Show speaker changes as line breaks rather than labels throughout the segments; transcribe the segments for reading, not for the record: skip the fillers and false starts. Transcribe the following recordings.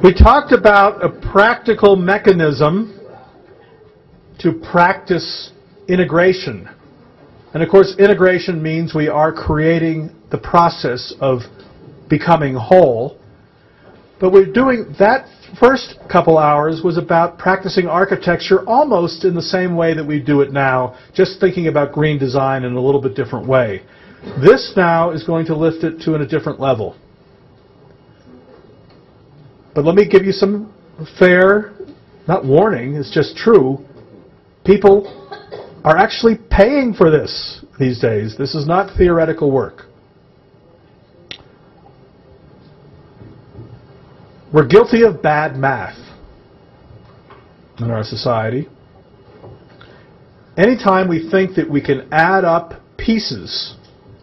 We talked about a practical mechanism to practice integration. And of course, integration means we are creating the process of becoming whole. But we're doing that first couple hours was about practicing architecture almost in the same way that we do it now, just thinking about green design in a little bit different way. This now is going to lift it to a different level. But let me give you some fair, not warning, it's just true. People are actually paying for this these days. This is not theoretical work. We're guilty of bad math in our society. Anytime we think that we can add up pieces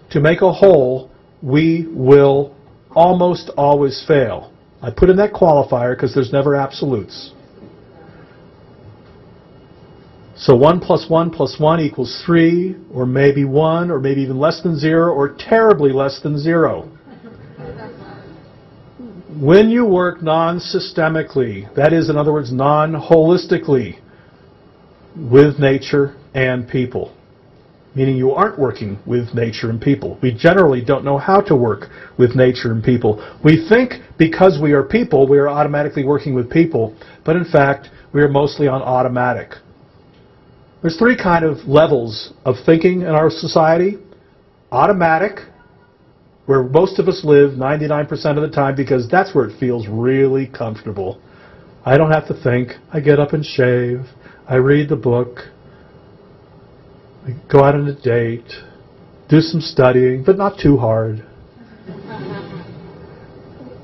to make a whole, we will almost always fail. I put in that qualifier because there's never absolutes. So 1 + 1 + 1 = 3, or maybe 1, or maybe even less than 0, or terribly less than 0. When you work non-systemically, that is, in other words, non-holistically, with nature and people, meaning you aren't working with nature and people. We generally don't know how to work with nature and people. We think because we are people, we are automatically working with people, but in fact, we are mostly on automatic. There's 3 kind of levels of thinking in our society. Automatic, where most of us live 99% of the time because that's where it feels really comfortable. I don't have to think. I get up and shave. I read the book. I go out on a date. Do some studying, but not too hard.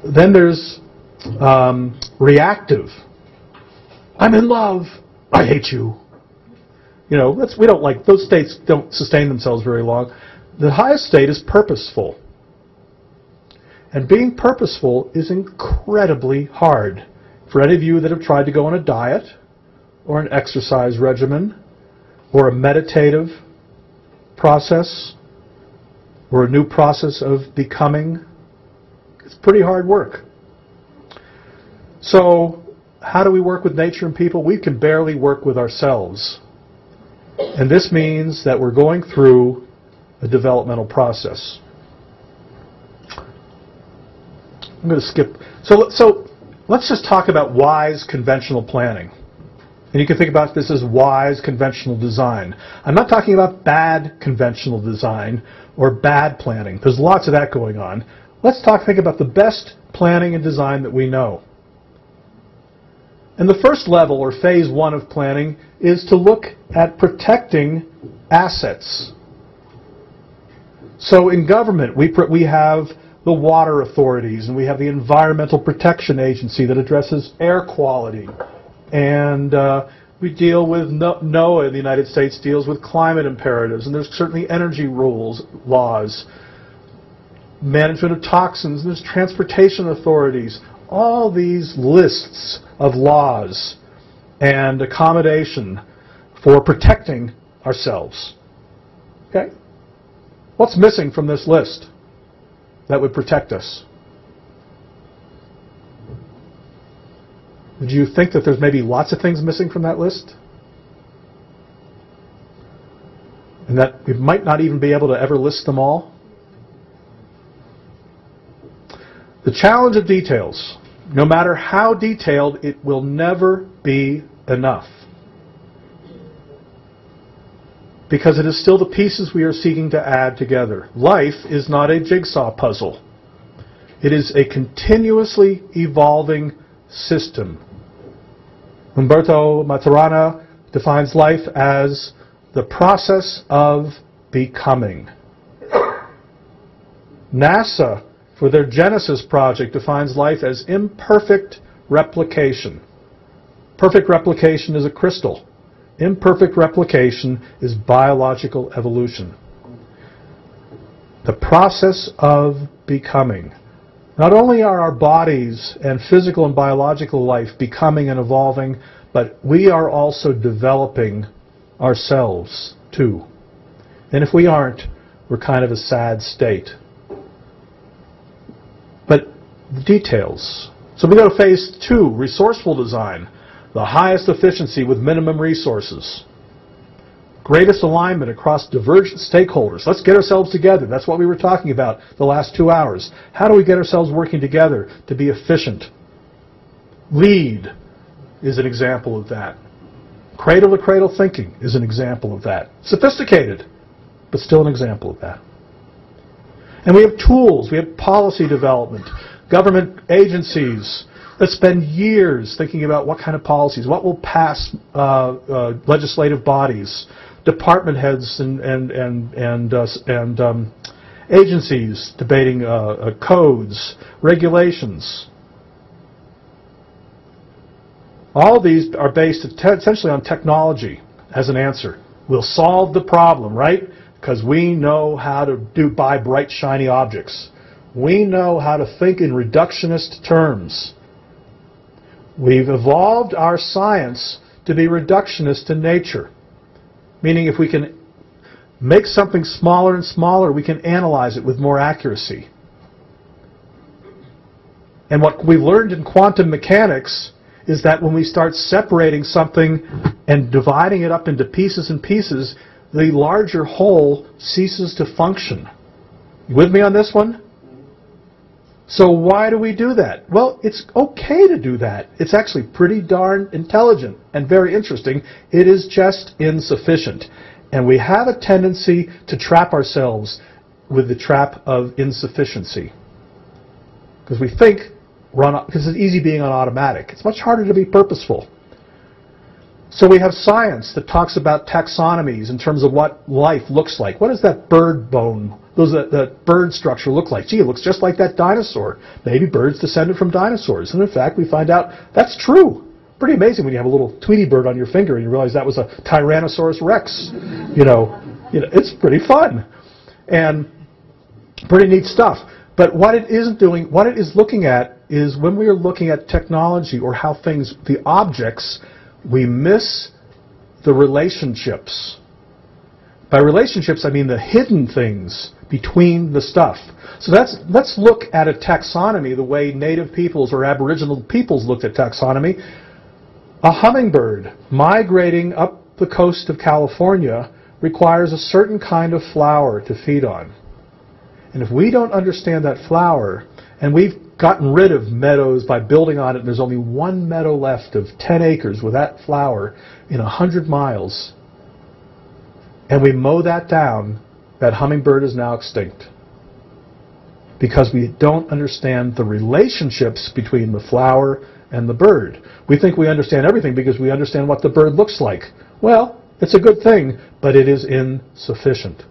Then there's reactive. I'm in love. I hate you. You know, we don't like, those states don't sustain themselves very long. The highest state is purposeful. And being purposeful is incredibly hard. For any of you that have tried to go on a diet, or an exercise regimen, or a meditative process, or a new process of becoming, it's pretty hard work. So, how do we work with nature and people? We can barely work with ourselves. And this means that we're going through a developmental process. I'm going to skip. So let's just talk about wise conventional planning. And you can think about this as wise conventional design. I'm not talking about bad conventional design or bad planning. There's lots of that going on. Let's think about the best planning and design that we know. And the first level, or phase 1 of planning, is to look at protecting assets. So in government, we have the water authorities, and we have the Environmental Protection Agency that addresses air quality. And we deal with NOAA in the United States deals with climate imperatives, and there's certainly energy rules, laws, management of toxins, and there's transportation authorities. All these lists of laws and accommodation for protecting ourselves. Okay? What's missing from this list that would protect us? Would you think that there's maybe lots of things missing from that list? And that we might not even be able to ever list them all? The challenge of details. No matter how detailed, it will never be enough. Because it is still the pieces we are seeking to add together. Life is not a jigsaw puzzle. It is a continuously evolving system. Umberto Maturana defines life as the process of becoming. NASA, for their Genesis project, defines life as imperfect replication. Perfect replication is a crystal. Imperfect replication is biological evolution. The process of becoming. Not only are our bodies and physical and biological life becoming and evolving, but we are also developing ourselves too. And if we aren't, we're kind of a sad state. But the details. So we go to phase 2, resourceful design. The highest efficiency with minimum resources. Greatest alignment across divergent stakeholders. Let's get ourselves together. That's what we were talking about the last 2 hours. How do we get ourselves working together to be efficient? Lead is an example of that. Cradle-to-cradle thinking is an example of that. Sophisticated, but still an example of that. And we have tools. We have policy development, government agencies that spend years thinking about what kind of policies, what will pass legislative bodies, department heads and agencies debating codes, regulations. All of these are based essentially on technology as an answer. We'll solve the problem, right? Because we know how to buy bright, shiny objects. We know how to think in reductionist terms. We've evolved our science to be reductionist in nature, meaning if we can make something smaller and smaller, we can analyze it with more accuracy. And what we've learned in quantum mechanics is that when we start separating something and dividing it up into pieces and pieces, the larger whole ceases to function. You with me on this one? So why do we do that? Well, it's okay to do that. It's actually pretty darn intelligent and very interesting. It is just insufficient. And we have a tendency to trap ourselves with the trap of insufficiency. Because we think because it's easy being on automatic. It's much harder to be purposeful. So we have science that talks about taxonomies in terms of what life looks like. What does that bird bone, that bird structure look like? Gee, it looks just like that dinosaur. Maybe birds descended from dinosaurs. And in fact, we find out that's true. Pretty amazing when you have a little Tweety bird on your finger and you realize that was a Tyrannosaurus Rex. You know, it's pretty fun and pretty neat stuff. But what it isn't doing, what it is looking at is when we are looking at technology or how things, the objects, we miss the relationships. By relationships, I mean the hidden things between the stuff. So let's look at a taxonomy the way native peoples or aboriginal peoples looked at taxonomy. A hummingbird migrating up the coast of California requires a certain kind of flower to feed on. And if we don't understand that flower, and we've gotten rid of meadows by building on it, and there's only one meadow left of 10 acres with that flower in 100 miles, and we mow that down, that hummingbird is now extinct. Because we don't understand the relationships between the flower and the bird. We think we understand everything because we understand what the bird looks like. Well, it's a good thing, but it is insufficient.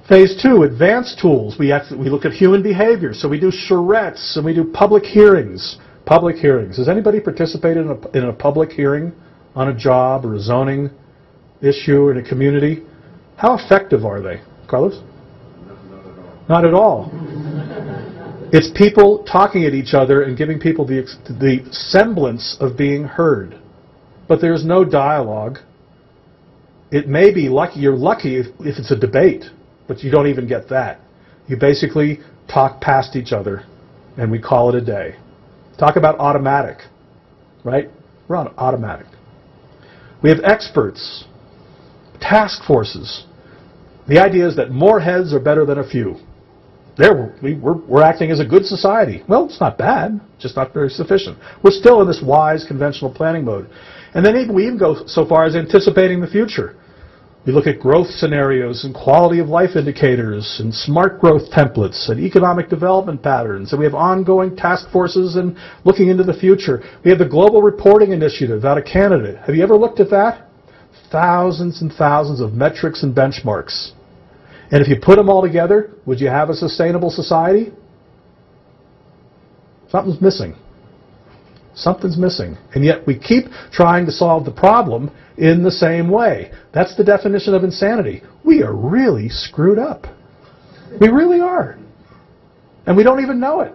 Phase 2, advanced tools. We look at human behavior. So we do charrettes and we do public hearings. Public hearings. Has anybody participated in a public hearing on a job or a zoning issue in a community? How effective are they? Carlos? Not at all. It's people talking at each other and giving people the semblance of being heard. But there's no dialogue. It may be lucky. You're lucky if it's a debate. But you don't even get that. You basically talk past each other, and we call it a day. Talk about automatic, right? We're on automatic. We have experts, task forces. The idea is that more heads are better than a few. We're acting as a good society. Well, it's not bad, just not very sufficient. We're still in this wise conventional planning mode. And then we even go so far as anticipating the future. We look at growth scenarios and quality of life indicators and smart growth templates and economic development patterns. And we have ongoing task forces and looking into the future. We have the Global Reporting Initiative out of Canada. Have you ever looked at that? Thousands and thousands of metrics and benchmarks. And if you put them all together, would you have a sustainable society? Something's missing. Something's missing. And yet we keep trying to solve the problem in the same way. That's the definition of insanity. We are really screwed up. We really are. And we don't even know it.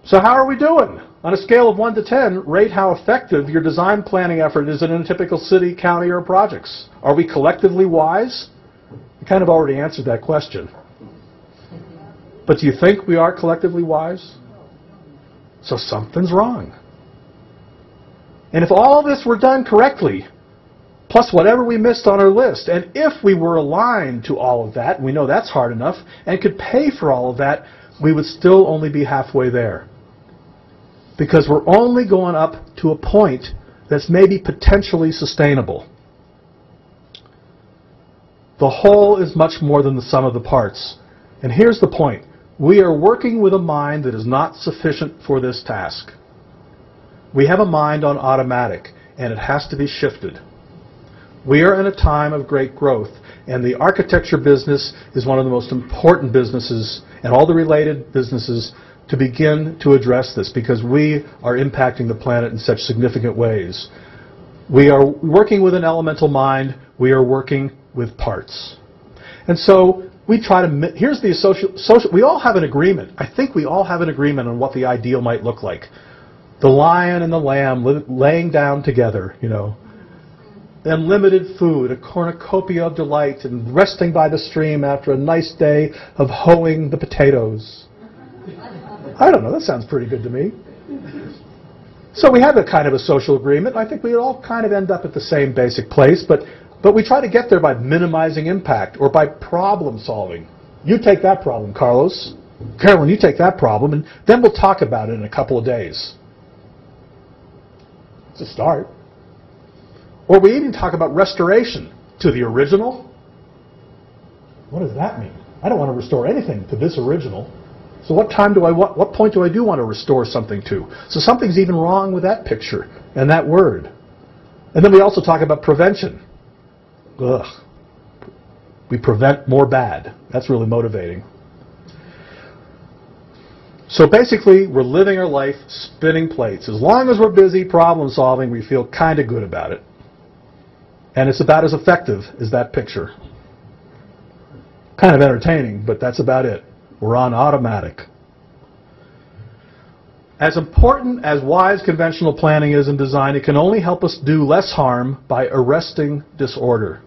So how are we doing? On a scale of 1 to 10, rate how effective your design planning effort is in a typical city, county, or projects. Are we collectively wise? We kind of already answered that question. But do you think we are collectively wise? So something's wrong. And if all this were done correctly, plus whatever we missed on our list, and if we were aligned to all of that, and we know that's hard enough, and could pay for all of that, we would still only be halfway there. Because we're only going up to a point that's maybe potentially sustainable. The whole is much more than the sum of the parts. And here's the point. We are working with a mind that is not sufficient for this task. We have a mind on automatic, and it has to be shifted. We are in a time of great growth, and the architecture business is one of the most important businesses, and all the related businesses, to begin to address this, because we are impacting the planet in such significant ways. We are working with an elemental mind. We are working with parts. And so we try to, here's the social, we all have an agreement. I think we all have an agreement on what the ideal might look like. The lion and the lamb laying down together, you know. Unlimited food, a cornucopia of delight, and resting by the stream after a nice day of hoeing the potatoes. I don't know, that sounds pretty good to me. So we have a kind of a social agreement. I think we all kind of end up at the same basic place, but we try to get there by minimizing impact or by problem solving. You take that problem, Carlos. Carolyn, you take that problem, and then we'll talk about it in a couple of days. It's a start. Or we even talk about restoration to the original. What does that mean? I don't want to restore anything to this original. So what point do I do want to restore something to? So something's even wrong with that picture and that word. And then we also talk about prevention. Ugh. We prevent more bad. That's really motivating. So basically, we're living our life spinning plates. As long as we're busy problem solving, we feel kind of good about it. And it's about as effective as that picture. Kind of entertaining, but that's about it. We're on automatic. As important as wise conventional planning is in design, it can only help us do less harm by arresting disorder.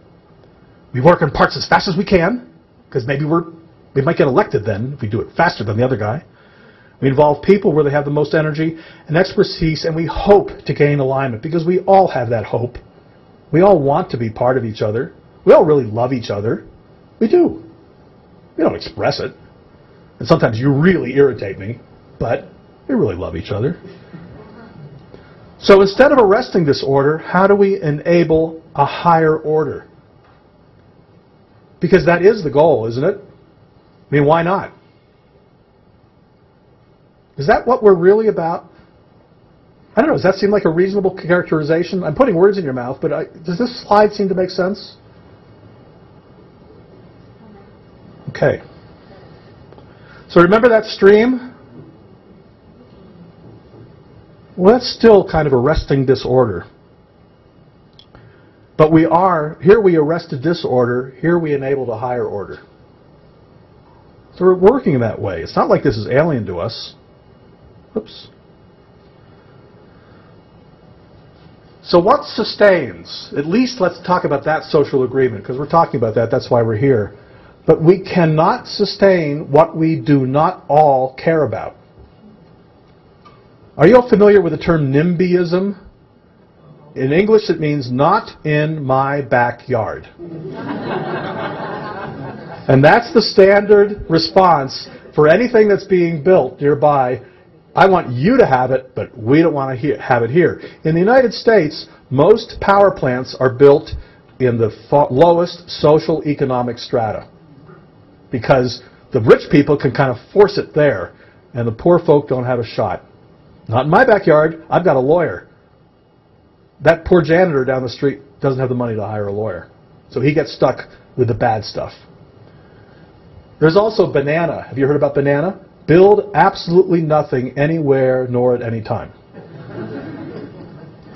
We work on parts as fast as we can, because maybe we might get elected then if we do it faster than the other guy. We involve people where they have the most energy and expertise, and we hope to gain alignment, because we all have that hope. We all want to be part of each other. We all really love each other. We do. We don't express it. And sometimes you really irritate me, but we really love each other. So instead of arresting this order, how do we enable a higher order? Because that is the goal, isn't it? I mean, why not? Is that what we're really about? I don't know, does that seem like a reasonable characterization? I'm putting words in your mouth, but does this slide seem to make sense? Okay. So remember that stream? Well, that's still kind of arresting disorder. But here we arrested disorder, here we enabled a higher order. So we're working in that way. It's not like this is alien to us. Oops. So what sustains? At least let's talk about that social agreement, because we're talking about that, that's why we're here. But we cannot sustain what we do not all care about. Are you all familiar with the term NIMBYism? In English it means not in my backyard. And that's the standard response for anything that's being built nearby. I want you to have it, but we don't want to have it here. In the United States, most power plants are built in the lowest social economic strata, because the rich people can kind of force it there, and the poor folk don't have a shot. Not in my backyard. I've got a lawyer. That poor janitor down the street doesn't have the money to hire a lawyer, so he gets stuck with the bad stuff. There's also banana. Have you heard about banana? Build absolutely nothing anywhere nor at any time.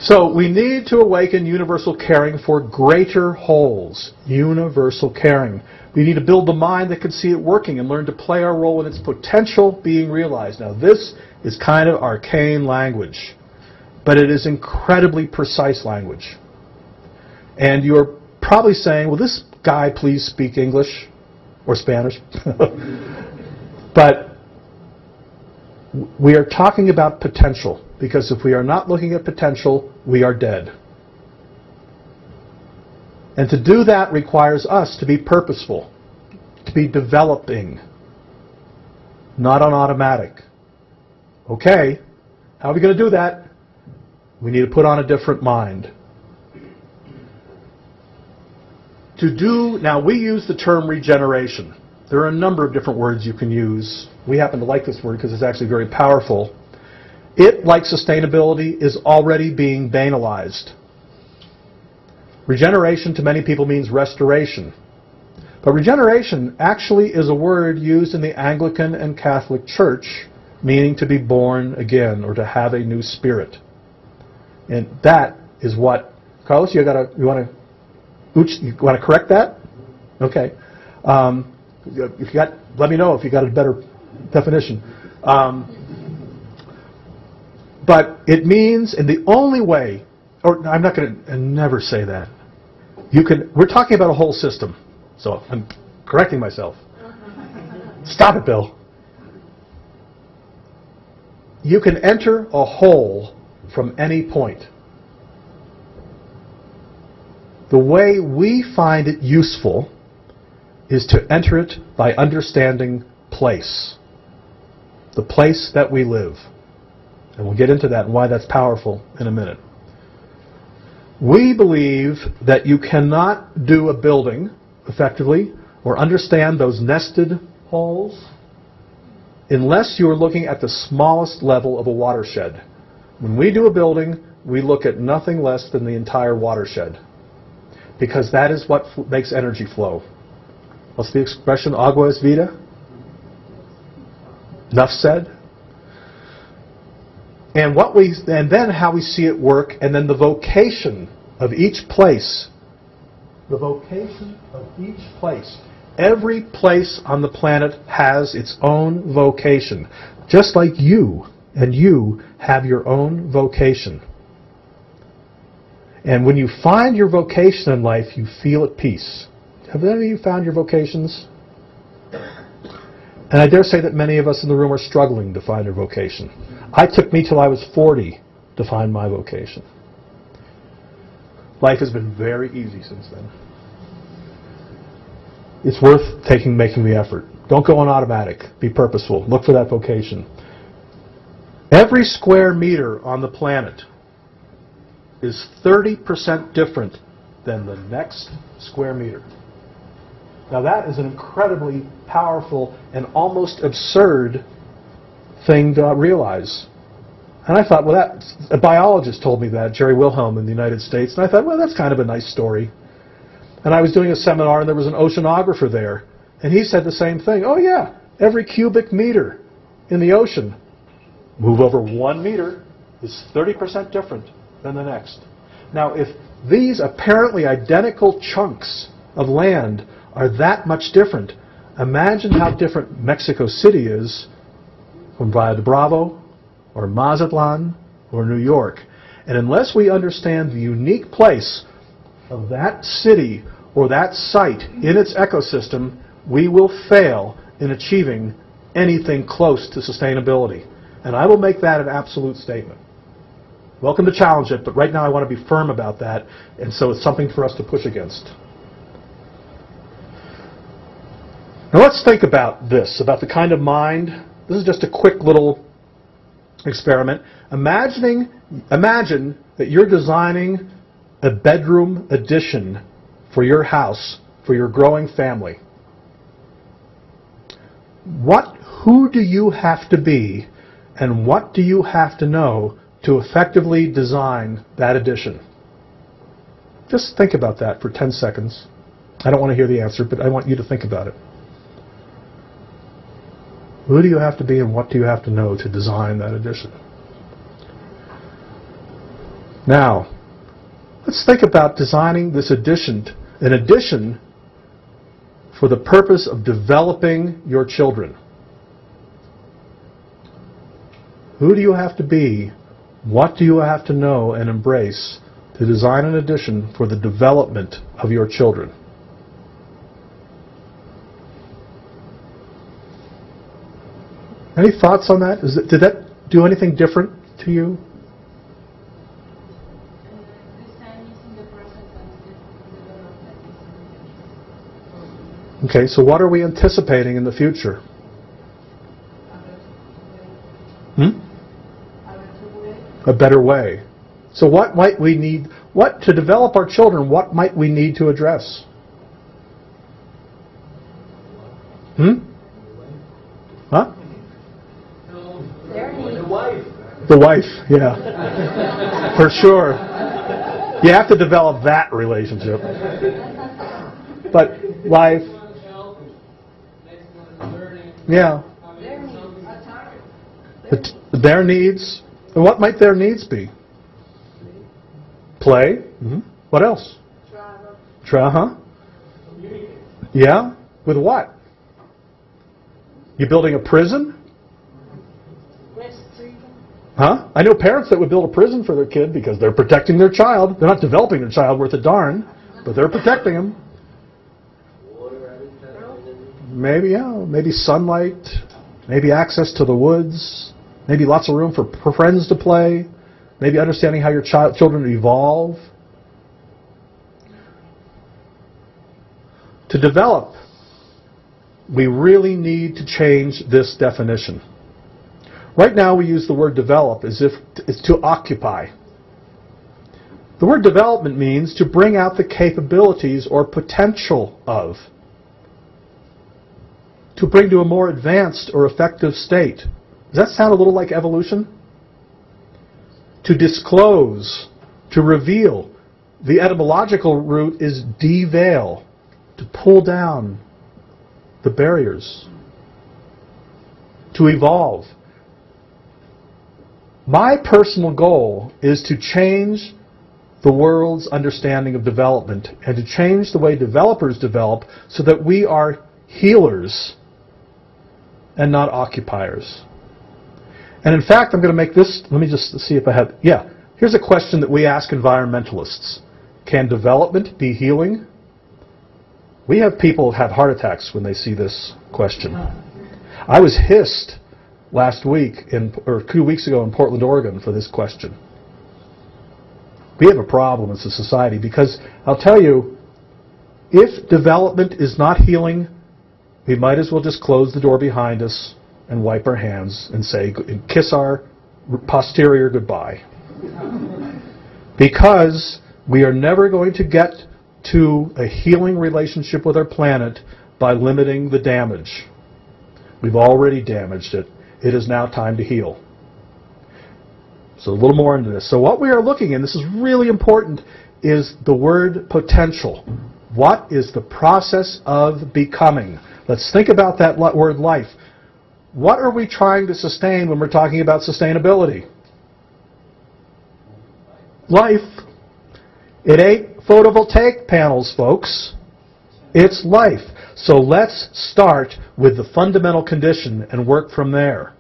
So we need to awaken universal caring for greater wholes. Universal caring. We need to build the mind that can see it working and learn to play our role in its potential being realized. Now this is kind of arcane language, but it is incredibly precise language. And you're probably saying, will this guy please speak English or Spanish? But we are talking about potential, because if we are not looking at potential, we are dead. And to do that requires us to be purposeful, to be developing, not on automatic. Okay, how are we going to do that? We need to put on a different mind. Now we use the term regeneration. There are a number of different words you can use. We happen to like this word because it's actually very powerful. It, like sustainability, is already being banalized. Regeneration to many people means restoration. But regeneration actually is a word used in the Anglican and Catholic Church, meaning to be born again or to have a new spirit. And that is what, Carlos, you want to correct that? Okay. If you got, let me know if you got a better definition. But it means, in the only way, or I'm not going to never say that. We're talking about a whole system. So I'm correcting myself. Stop it, Bill. You can enter a whole from any point. The way we find it useful is to enter it by understanding place. The place that we live. And we'll get into that and why that's powerful in a minute. We believe that you cannot do a building effectively or understand those nested holes unless you are looking at the smallest level of a watershed. When we do a building, we look at nothing less than the entire watershed, because that is what makes energy flow. What's the expression? Agua es vida? Enough said. And then how we see it work, and then the vocation of each place. The vocation of each place. Every place on the planet has its own vocation, just like you and you have your own vocation. And when you find your vocation in life, you feel at peace. Have any of you found your vocations? And I dare say that many of us in the room are struggling to find our vocation. It took me till I was 40 to find my vocation. Life has been very easy since then. It's worth making the effort. Don't go on automatic. Be purposeful. Look for that vocation. Every square meter on the planet is 30% different than the next square meter. Now that is an incredibly powerful and almost absurd thing to realize. And I thought, well, a biologist told me that, Jerry Wilhelm in the United States, and I thought, well, that's kind of a nice story. And I was doing a seminar, and there was an oceanographer there, and he said the same thing. Oh yeah, every cubic meter in the ocean, move over 1 meter, is 30% different than the next. Now, if these apparently identical chunks of land are that much different, imagine how different Mexico City is from Valle de Bravo or Mazatlan or New York. And unless we understand the unique place of that city or that site in its ecosystem, we will fail in achieving anything close to sustainability. And I will make that an absolute statement. Welcome to challenge it, but right now I want to be firm about that, and so it's something for us to push against. Now let's think about this, about the kind of mind. This is just a quick little experiment. Imagine that you're designing a bedroom addition for your house, for your growing family. Who do you have to be, and what do you have to know to effectively design that addition? Just think about that for 10 seconds. I don't want to hear the answer, but I want you to think about it. Who do you have to be and what do you have to know to design that addition? Now, let's think about designing this addition, an addition for the purpose of developing your children. Who do you have to be? What do you have to know and embrace to design an addition for the development of your children? Any thoughts on that? Did that do anything different to you? Okay, so what are we anticipating in the future? A better way. So what might we need, to develop our children, what might we need to address? Huh? The wife, yeah. For sure. You have to develop that relationship. But life, yeah. Their needs. And what might their needs be? Play. What else? Travel. Yeah. With what? You building a prison? Huh? I know parents that would build a prison for their kid because they're protecting their child. They're not developing their child worth a darn, but they're protecting them. Maybe, yeah. Maybe sunlight. Maybe access to the woods. Maybe lots of room for friends to play. Maybe understanding how your children evolve. To develop, we really need to change this definition. Right now we use the word develop as if it's to occupy. The word development means to bring out the capabilities or potential of. To bring to a more advanced or effective state. Does that sound a little like evolution? To disclose, to reveal. The etymological root is deveil, to pull down the barriers. To evolve. My personal goal is to change the world's understanding of development and to change the way developers develop so that we are healers and not occupiers. And in fact, I'm going to make this, let me just see if I have, yeah. Here's a question that we ask environmentalists. Can development be healing? We have people have heart attacks when they see this question. I was hissed last week, or 2 weeks ago in Portland, Oregon for this question. We have a problem as a society because I'll tell you, if development is not healing, we might as well just close the door behind us and wipe our hands and say, and kiss our posterior goodbye. Because we are never going to get to a healing relationship with our planet by limiting the damage. We've already damaged it. It is now time to heal. So a little more into this. So what we are looking at, this is really important, is the word potential. What is the process of becoming? Let's think about that word life. What are we trying to sustain when we're talking about sustainability? Life. It ain't photovoltaic panels, folks. It's life. So let's start with the fundamental condition and work from there.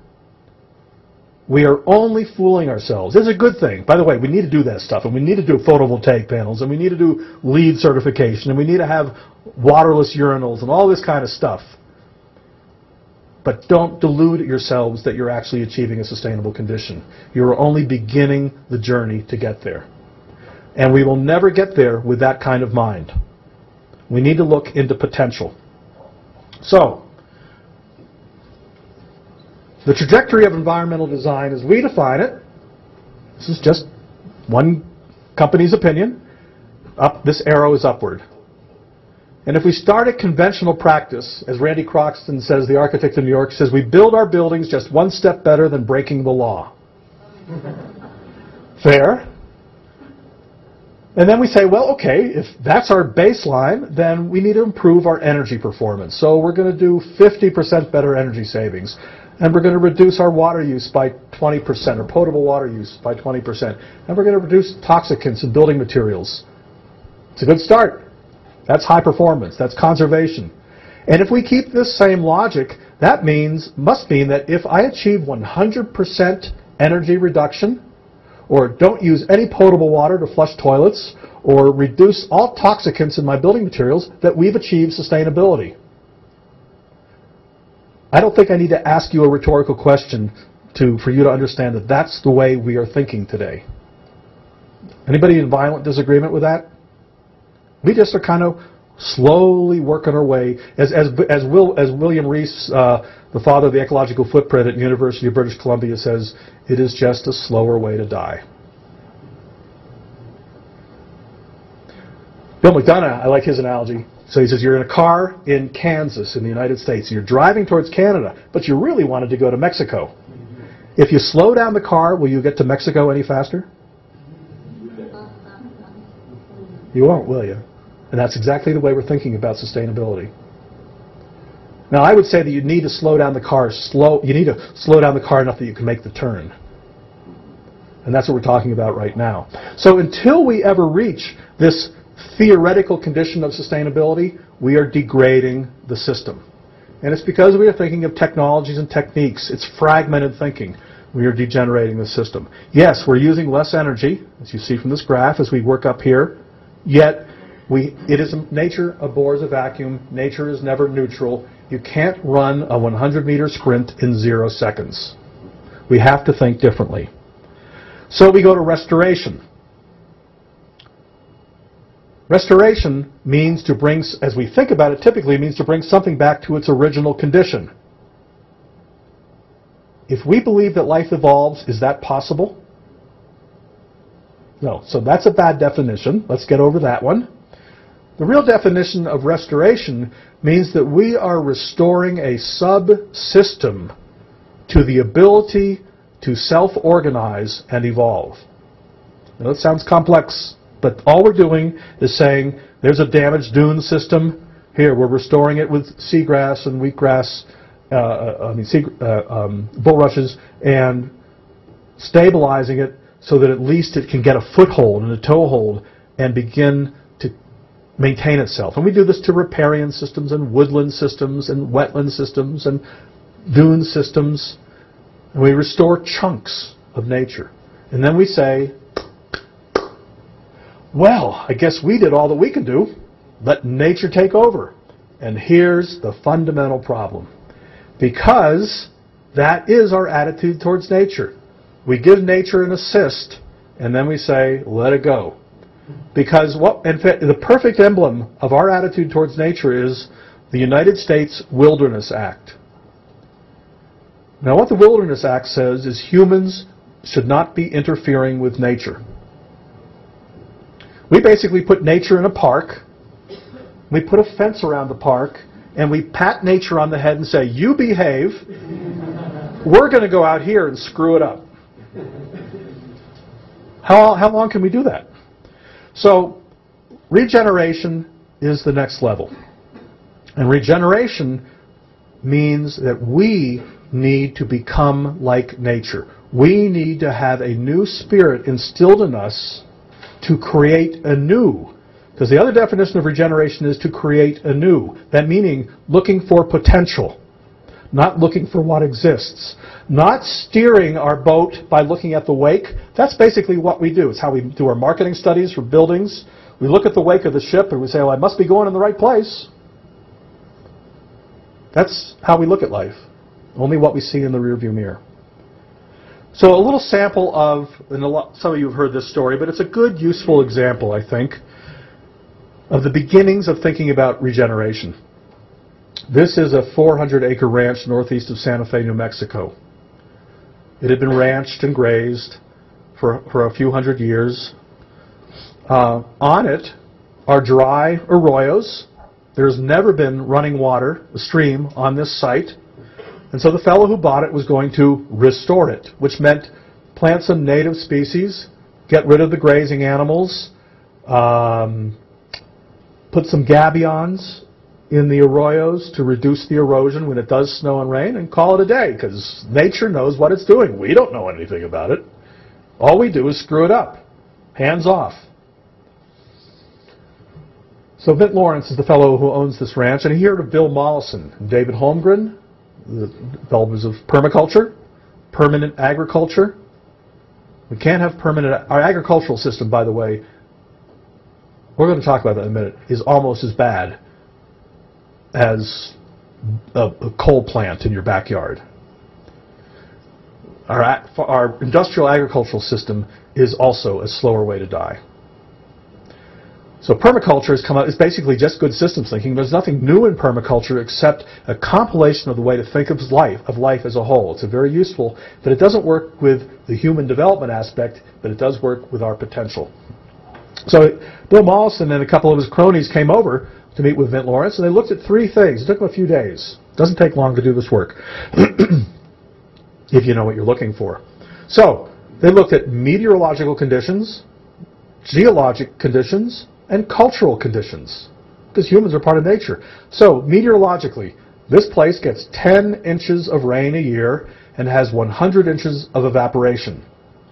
We are only fooling ourselves. It's a good thing. By the way, we need to do that stuff, and we need to do photovoltaic panels, and we need to do LEED certification, and we need to have waterless urinals and all this kind of stuff. But don't delude yourselves that you're actually achieving a sustainable condition. You're only beginning the journey to get there. And we will never get there with that kind of mind. We need to look into potential. So, the trajectory of environmental design as we define it, this is just one company's opinion, this arrow is upward. And if we start at conventional practice, as Randy Croxton says, the architect of New York, says we build our buildings just one step better than breaking the law. Fair? And then we say, well, okay, if that's our baseline, then we need to improve our energy performance. So we're going to do 50% better energy savings. And we're going to reduce our water use by 20%, or potable water use by 20%. And we're going to reduce toxicants in building materials. It's a good start. That's high performance. That's conservation. And if we keep this same logic, that must mean that if I achieve 100% energy reduction, or don't use any potable water to flush toilets, or reduce all toxicants in my building materials, that we've achieved sustainability. I don't think I need to ask you a rhetorical question for you to understand that that's the way we are thinking today. Anybody in violent disagreement with that? We just are kind of slowly working our way, as William Rees, the father of the ecological footprint at University of British Columbia, says, it is just a slower way to die. Bill McDonough, I like his analogy. So he says, you're in a car in Kansas in the United States, and you're driving towards Canada, but you really wanted to go to Mexico. If you slow down the car, will you get to Mexico any faster? You won't, will you? And that's exactly the way we're thinking about sustainability. Now, I would say that you need to slow down the car. You need to slow down the car enough that you can make the turn. And that's what we're talking about right now. So until we ever reach this theoretical condition of sustainability, we are degrading the system. And it's because we are thinking of technologies and techniques. It's fragmented thinking. We are degenerating the system. Yes, we're using less energy, as you see from this graph, as we work up here. Yet, nature abhors a vacuum. Nature is never neutral. You can't run a 100-meter sprint in 0 seconds. We have to think differently. So we go to restoration. Restoration means to bring, as we think about it, typically means to bring something back to its original condition. If we believe that life evolves, is that possible? No. So that's a bad definition. Let's get over that one. The real definition of restoration means that we are restoring a subsystem to the ability to self-organize and evolve. Now, that sounds complex, but all we're doing is saying there's a damaged dune system. Here, we're restoring it with seagrass and wheatgrass, bulrushes, and stabilizing it so that at least it can get a foothold and a toehold and begin to maintain itself. And we do this to riparian systems and woodland systems and wetland systems and dune systems. And we restore chunks of nature. And then we say, well, I guess we did all that we can do. Let nature take over. And here's the fundamental problem. Because that is our attitude towards nature. We give nature an assist, and then we say, let it go. Because in fact, the perfect emblem of our attitude towards nature is the United States Wilderness Act. Now, what the Wilderness Act says is humans should not be interfering with nature. We basically put nature in a park, we put a fence around the park, and we pat nature on the head and say, you behave, we're going to go out here and screw it up. How long can we do that? So, regeneration is the next level. And regeneration means that we need to become like nature. We need to have a new spirit instilled in us to create anew. Because the other definition of regeneration is to create anew. That meaning looking for potential, not looking for what exists. Not steering our boat by looking at the wake. That's basically what we do. It's how we do our marketing studies for buildings. We look at the wake of the ship and we say, well, I must be going in the right place. That's how we look at life. Only what we see in the rearview mirror. So a little sample of, and some of you have heard this story, but it's a good, useful example, I think, of the beginnings of thinking about regeneration. This is a 400-acre ranch northeast of Santa Fe, New Mexico. It had been ranched and grazed for a few hundred years. On it are dry arroyos. There's never been running water, a stream, on this site. And so the fellow who bought it was going to restore it, which meant plant some native species, get rid of the grazing animals, put some gabions in the arroyos to reduce the erosion when it does snow and rain, and call it a day, because nature knows what it's doing. We don't know anything about it. All we do is screw it up. Hands off. So Vint Lawrence is the fellow who owns this ranch, and he heard of Bill Mollison and David Holmgren, the developers of permaculture, permanent agriculture. We can't have permanent... Our agricultural system, by the way, we're going to talk about that in a minute, is almost as bad as a coal plant in your backyard. Our industrial agricultural system is also a slower way to die. So permaculture has come out, it's basically just good systems thinking. There's nothing new in permaculture except a compilation of the way to think of life as a whole. It's very useful, but it doesn't work with the human development aspect, but it does work with our potential. So Bill Mollison and a couple of his cronies came over to meet with Vint Lawrence, and they looked at three things. It took them a few days. It doesn't take long to do this work, if you know what you're looking for. So they looked at meteorological conditions, geologic conditions, and cultural conditions, because humans are part of nature. So meteorologically, this place gets 10 inches of rain a year and has 100 inches of evaporation,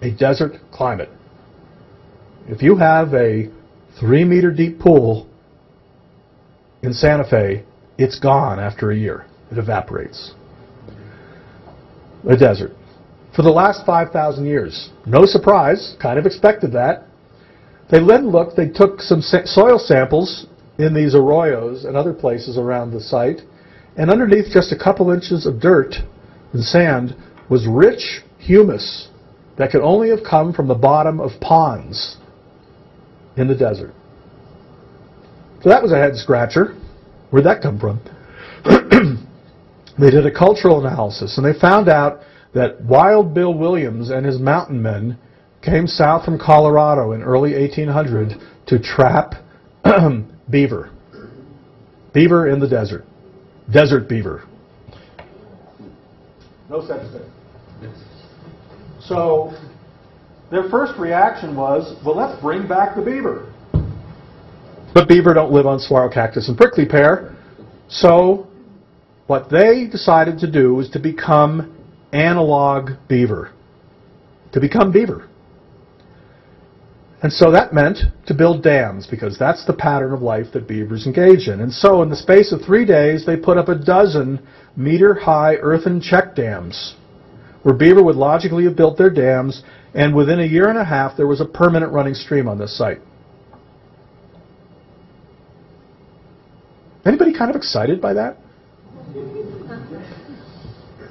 a desert climate. If you have a 3-meter deep pool in Santa Fe, it's gone after a year. It evaporates. A desert. For the last 5,000 years. No surprise, kind of expected that. They then looked, they took some soil samples in these arroyos and other places around the site, and underneath just a couple inches of dirt and sand was rich humus that could only have come from the bottom of ponds in the desert. So that was a head scratcher. Where'd that come from? They did a cultural analysis, and they found out that Wild Bill Williams and his mountain men came south from Colorado in early 1800 to trap beaver. Beaver in the desert. Desert beaver. No such thing. So their first reaction was, well, let's bring back the beaver. But beaver don't live on saguaro cactus and prickly pear. So what they decided to do was to become analog beaver. To become beaver. And so that meant to build dams, because that's the pattern of life that beavers engage in. And so in the space of 3 days, they put up 12 meter-high earthen check dams, where beaver would logically have built their dams, and within a year and a half, there was a permanent running stream on this site. Anybody kind of excited by that?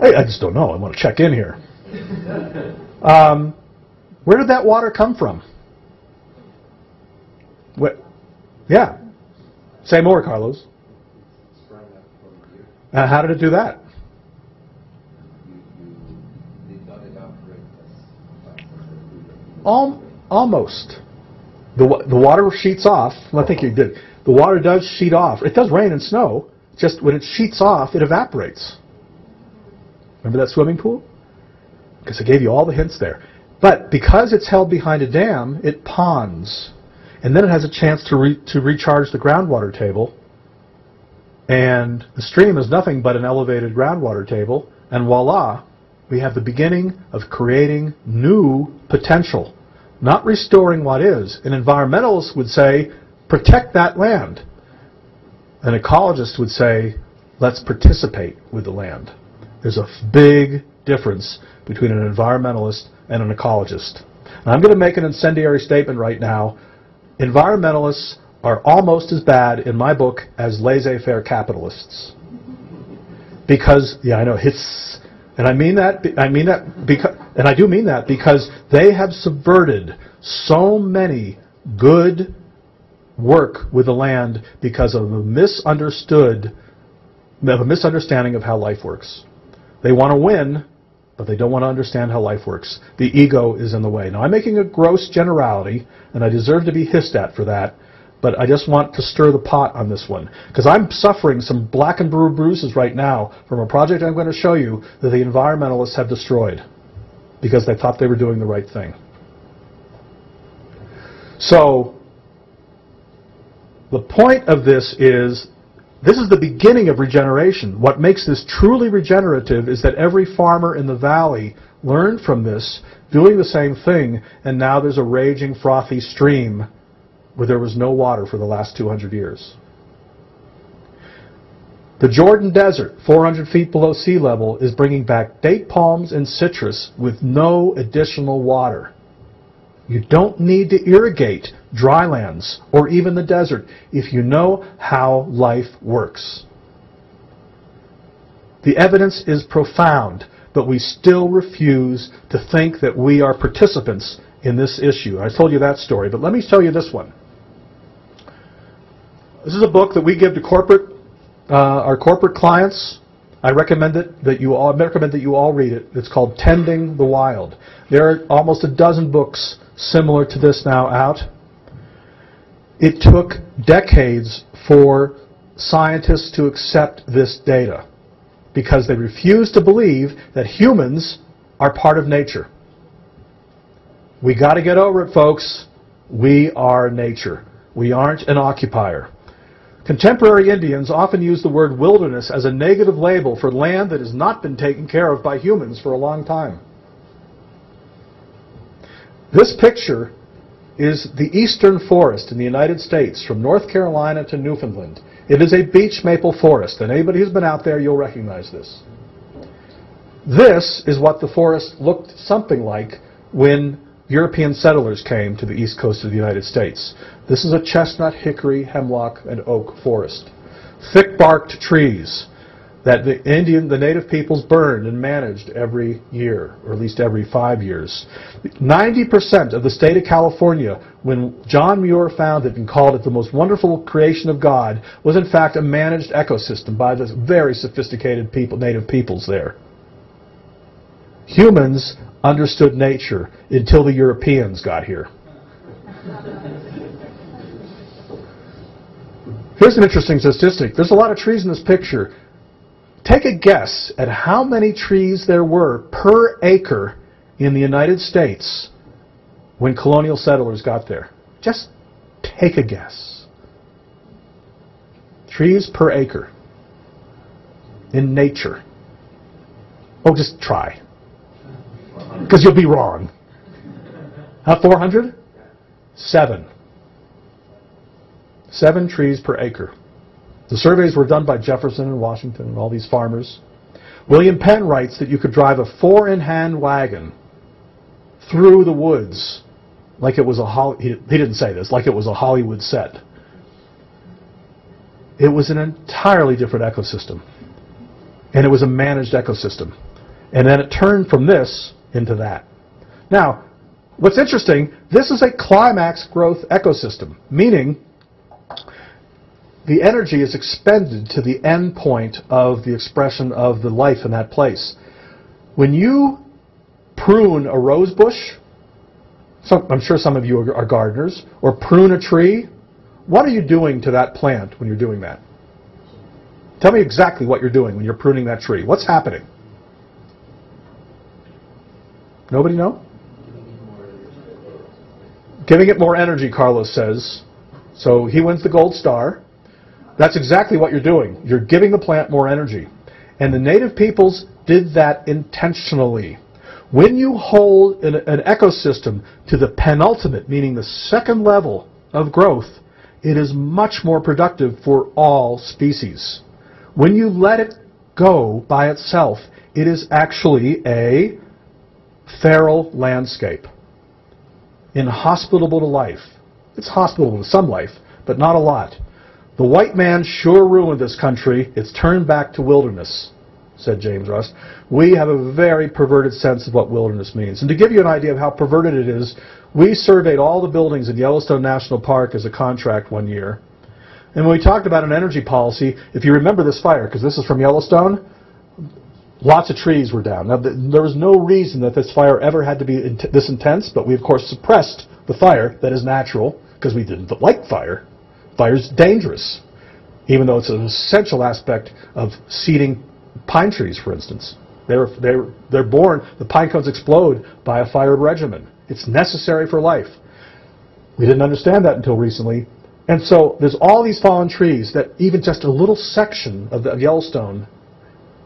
I just don't know. I want to check in here. Where did that water come from? What? Yeah. Say more, Carlos. How did it do that? Almost. The water sheets off. Well, I think you did. The water does sheet off. It does rain and snow. Just when it sheets off, it evaporates. Remember that swimming pool? Because I gave you all the hints there. But because it's held behind a dam, it ponds. And then it has a chance to recharge the groundwater table. And the stream is nothing but an elevated groundwater table. And voila, we have the beginning of creating new potential. Not restoring what is. An environmentalist would say, protect that land. An ecologist would say, let's participate with the land. There's a big difference between an environmentalist and an ecologist. And I'm going to make an incendiary statement right now. Environmentalists are almost as bad in my book as laissez-faire capitalists. Because, yeah, I know, and I mean that because, and I do mean that because they have subverted so many good work with the land because of a misunderstanding of how life works. They want to win, but they don't want to understand how life works. The ego is in the way. Now, I'm making a gross generality, and I deserve to be hissed at for that, but I just want to stir the pot on this one, because I'm suffering some black and blue bruises right now from a project I'm going to show you that the environmentalists have destroyed because they thought they were doing the right thing. So, the point of this is the beginning of regeneration. What makes this truly regenerative is that every farmer in the valley learned from this, doing the same thing, and now there's a raging, frothy stream where there was no water for the last 200 years. The Jordan Desert, 400 feet below sea level, is bringing back date palms and citrus with no additional water. You don't need to irrigate drylands or even the desert if you know how life works. The evidence is profound, but we still refuse to think that we are participants in this issue. I told you that story, but let me tell you this one. This is a book that we give to our corporate clients. I recommend that you all read it. It's called Tending the Wild. There are almost a dozen books similar to this now out. It took decades for scientists to accept this data because they refuse to believe that humans are part of nature. We got to get over it, folks. We are nature. We aren't an occupier. Contemporary Indians often use the word wilderness as a negative label for land that has not been taken care of by humans for a long time. This picture is the eastern forest in the United States, from North Carolina to Newfoundland. It is a beech maple forest, and anybody who's been out there, you'll recognize this. This is what the forest looked something like when European settlers came to the east coast of the United States. This is a chestnut, hickory, hemlock, and oak forest. Thick-barked trees that the native peoples burned and managed every year, or at least every 5 years. 90% of the state of California, when John Muir found it and called it the most wonderful creation of God, was in fact a managed ecosystem by the very sophisticated native peoples there. Humans understood nature until the Europeans got here. Here's an interesting statistic. There's a lot of trees in this picture. Take a guess at how many trees there were per acre in the United States when colonial settlers got there. Just take a guess. Trees per acre in nature. Oh, just try. Because you'll be wrong. How, 400? 7. 7 trees per acre. The surveys were done by Jefferson and Washington and all these farmers. William Penn writes that you could drive a 4-in-hand wagon through the woods like it was he didn't say this, like it was a Hollywood set. It was an entirely different ecosystem. And it was a managed ecosystem. And then it turned from this into that. Now, what's interesting, this is a climax growth ecosystem, meaning the energy is expended to the end point of the expression of the life in that place. When you prune a rose bush, I'm sure some of you are gardeners, or prune a tree, what are you doing to that plant when you're doing that? Tell me exactly what you're doing when you're pruning that tree. What's happening? Nobody know? Giving it more energy, Carlos says. So he wins the gold star. That's exactly what you're doing. You're giving the plant more energy. And the native peoples did that intentionally. When you hold an ecosystem to the penultimate, meaning the second level of growth, it is much more productive for all species. When you let it go by itself, it is actually a feral landscape, inhospitable to life. It's hospitable to some life, but not a lot. The white man sure ruined this country. It's turned back to wilderness, said James Rust. We have a very perverted sense of what wilderness means. And to give you an idea of how perverted it is, we surveyed all the buildings in Yellowstone National Park as a contract one year. And when we talked about an energy policy, if you remember this fire, because this is from Yellowstone, lots of trees were down. Now, there was no reason that this fire ever had to be this intense, but we, of course, suppressed the fire that is natural because we didn't like fire. Fire's dangerous, even though it's an essential aspect of seeding pine trees, for instance. They're born, the pine cones explode by a fire regimen. It's necessary for life. We didn't understand that until recently. And so there's all these fallen trees that even just a little section of Yellowstone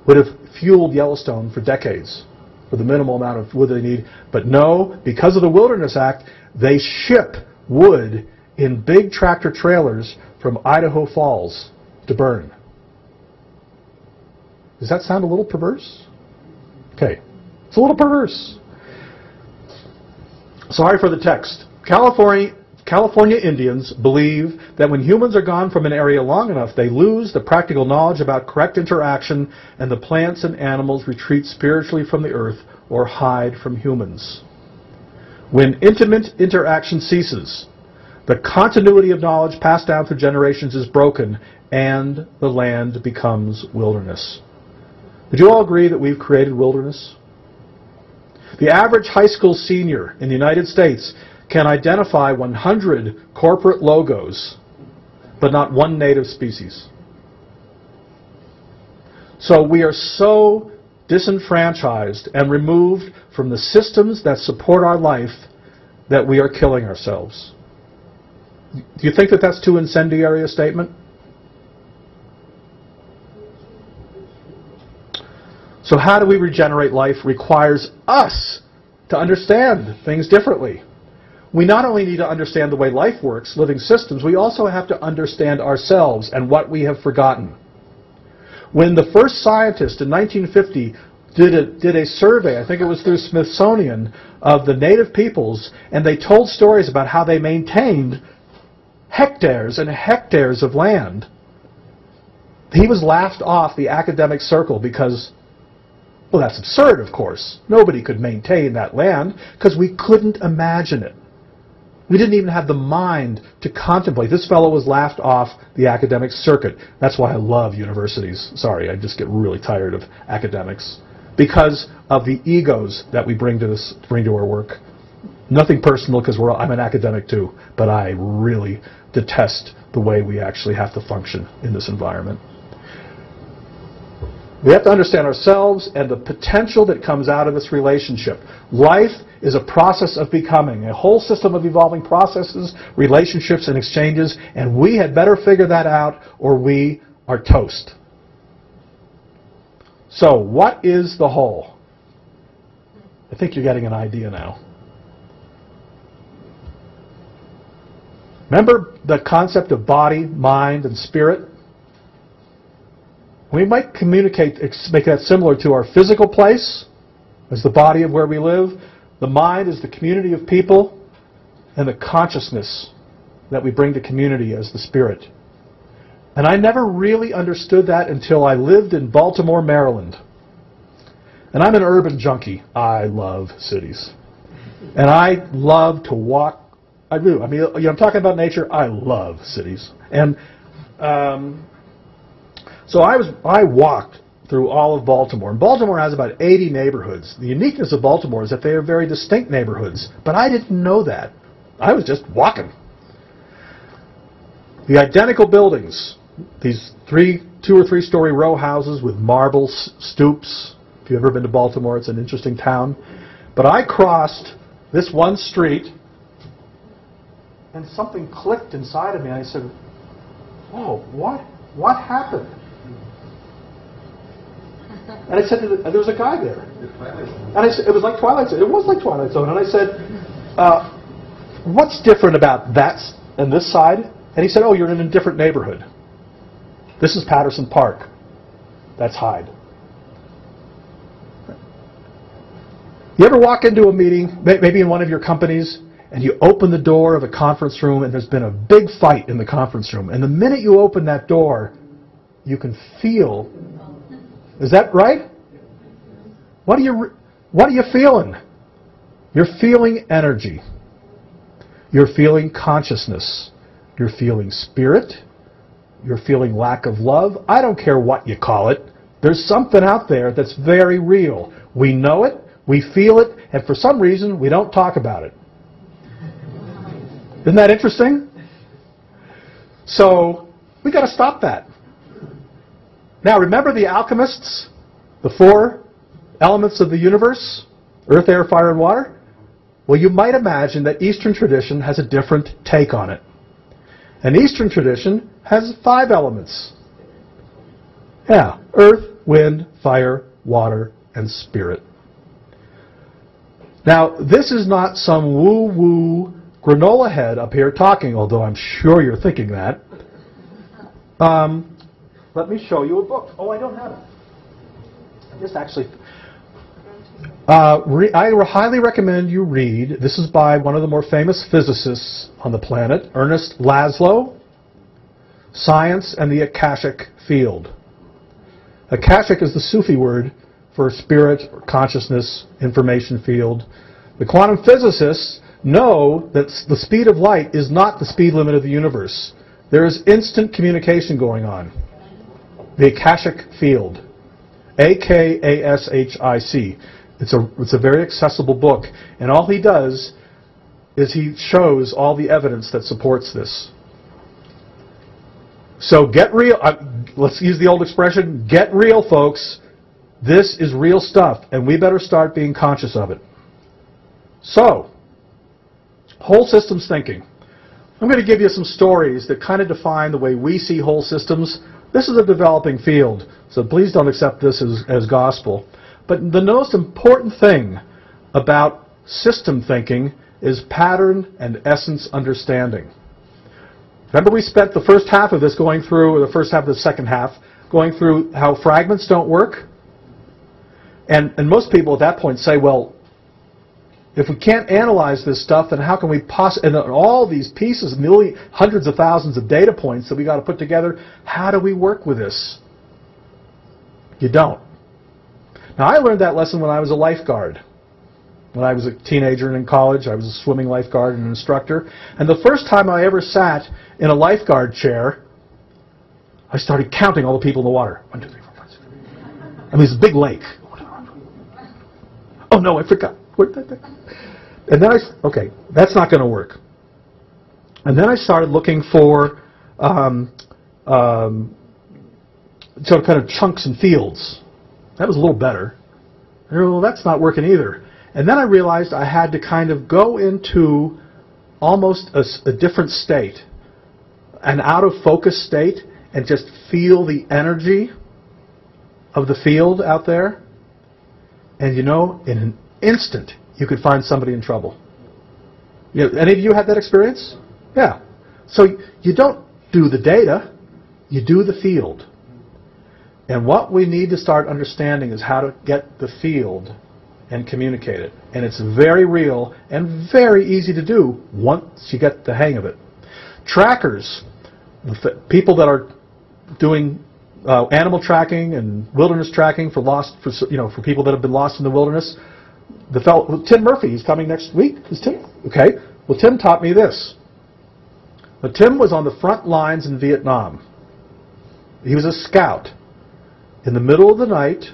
would have fueled Yellowstone for decades for the minimal amount of wood they need. But no, because of the Wilderness Act, they ship wood in big tractor trailers from Idaho Falls to burn. Does that sound a little perverse? Okay, it's a little perverse. Sorry for the text. California California Indians believe that when humans are gone from an area long enough, they lose the practical knowledge about correct interaction, and the plants and animals retreat spiritually from the earth or hide from humans. When intimate interaction ceases, the continuity of knowledge passed down through generations is broken, and the land becomes wilderness. Would you all agree that we've created wilderness? The average high school senior in the United States can identify 100 corporate logos, but not one native species. So we are so disenfranchised and removed from the systems that support our life that we are killing ourselves. Do you think that that's too incendiary a statement? So how do we regenerate life requires us to understand things differently. We not only need to understand the way life works, living systems, we also have to understand ourselves and what we have forgotten. When the first scientist in 1950 did a survey, I think it was through Smithsonian, of the native peoples, and they told stories about how they maintained hectares and hectares of land, he was laughed off the academic circle because, well, that's absurd, of course. Nobody could maintain that land because we couldn't imagine it. We didn't even have the mind to contemplate. This fellow was laughed off the academic circuit. That's why I love universities. Sorry, I just get really tired of academics. Because of the egos that we bring to our work. Nothing personal, because I'm an academic too, but I really detest the way we actually have to function in this environment. We have to understand ourselves and the potential that comes out of this relationship. Life is a process of becoming, a whole system of evolving processes, relationships, and exchanges, and we had better figure that out or we are toast. So, what is the whole? I think you're getting an idea now. Remember the concept of body, mind, and spirit? We might make that similar to our physical place as the body of where we live. The mind is the community of people, and the consciousness that we bring to community as the spirit. And I never really understood that until I lived in Baltimore, Maryland. And I'm an urban junkie. I love cities. And I love to walk. I do. I mean, I'm talking about nature. I love cities. And so I walked through all of Baltimore. And Baltimore has about 80 neighborhoods. The uniqueness of Baltimore is that they are very distinct neighborhoods. But I didn't know that. I was just walking. The identical buildings, these 2 or 3 story row houses with marble stoops. If you've ever been to Baltimore, it's an interesting town. But I crossed this one street, and something clicked inside of me. I said, "Whoa, what happened?" And I said, there was a guy there. And I said, it was like Twilight Zone. It was like Twilight Zone. And I said, "What's different about that and this side?" And he said, "Oh, you're in a different neighborhood. This is Patterson Park. That's Hyde." You ever walk into a meeting, maybe in one of your companies, and you open the door of a conference room and there's been a big fight in the conference room. And the minute you open that door, you can feel, is that right? What are you feeling? You're feeling energy. You're feeling consciousness. You're feeling spirit. You're feeling lack of love. I don't care what you call it. There's something out there that's very real. We know it. We feel it, and for some reason, we don't talk about it. Isn't that interesting? So, we got to stop that. Now, remember the alchemists? The 4 elements of the universe? Earth, air, fire, and water? Well, you might imagine that Eastern tradition has a different take on it. And Eastern tradition has 5 elements. Yeah, earth, wind, fire, water, and spirit. Now, this is not some woo-woo granola head up here talking, although I'm sure you're thinking that. Let me show you a book. Oh, I don't have it. I just actually... I highly recommend you read. This is by one of the more famous physicists on the planet, Ernest Laszlo, Science and the Akashic Field. Akashic is the Sufi word for spirit, or consciousness, information field. The quantum physicists know that the speed of light is not the speed limit of the universe. There is instant communication going on. The Akashic Field. A-K-A-S-H-I-C. It's a very accessible book. And all he does is he shows all the evidence that supports this. So get real. Let's use the old expression, get real, folks. This is real stuff, and we better start being conscious of it. So, whole systems thinking. I'm going to give you some stories that kind of define the way we see whole systems. This is a developing field, so please don't accept this as gospel. But the most important thing about system thinking is pattern and essence understanding. Remember we spent the first half of this going through, or the first half of the second half, going through how fragments don't work? And most people at that point say, well, if we can't analyze this stuff, then how can we possibly, and all these pieces, hundreds of thousands of data points that we got to put together, how do we work with this? You don't. Now, I learned that lesson when I was a lifeguard. When I was a teenager and in college, I was a swimming lifeguard and an instructor. And the first time I ever sat in a lifeguard chair, I started counting all the people in the water. 1, 2, 3, 4, 5, 6. I mean, it's a big lake. Oh, no, I forgot. And then okay, that's not going to work. And then I started looking for sort of kind of chunks and fields. That was a little better. Well, that's not working either. And then I realized I had to kind of go into almost a different state, an out-of-focus state, and just feel the energy of the field out there. And you know, in an instant, you could find somebody in trouble. You know, any of you had that experience? Yeah. So you don't do the data, you do the field. And what we need to start understanding is how to get the field and communicate it. And it's very real and very easy to do once you get the hang of it. Trackers, people that are doing animal tracking and wilderness tracking for people that have been lost in the wilderness. The fellow, Tim Murphy, he's coming next week. Is Tim? Okay. Well, Tim taught me this. Now, Tim was on the front lines in Vietnam. He was a scout. In the middle of the night,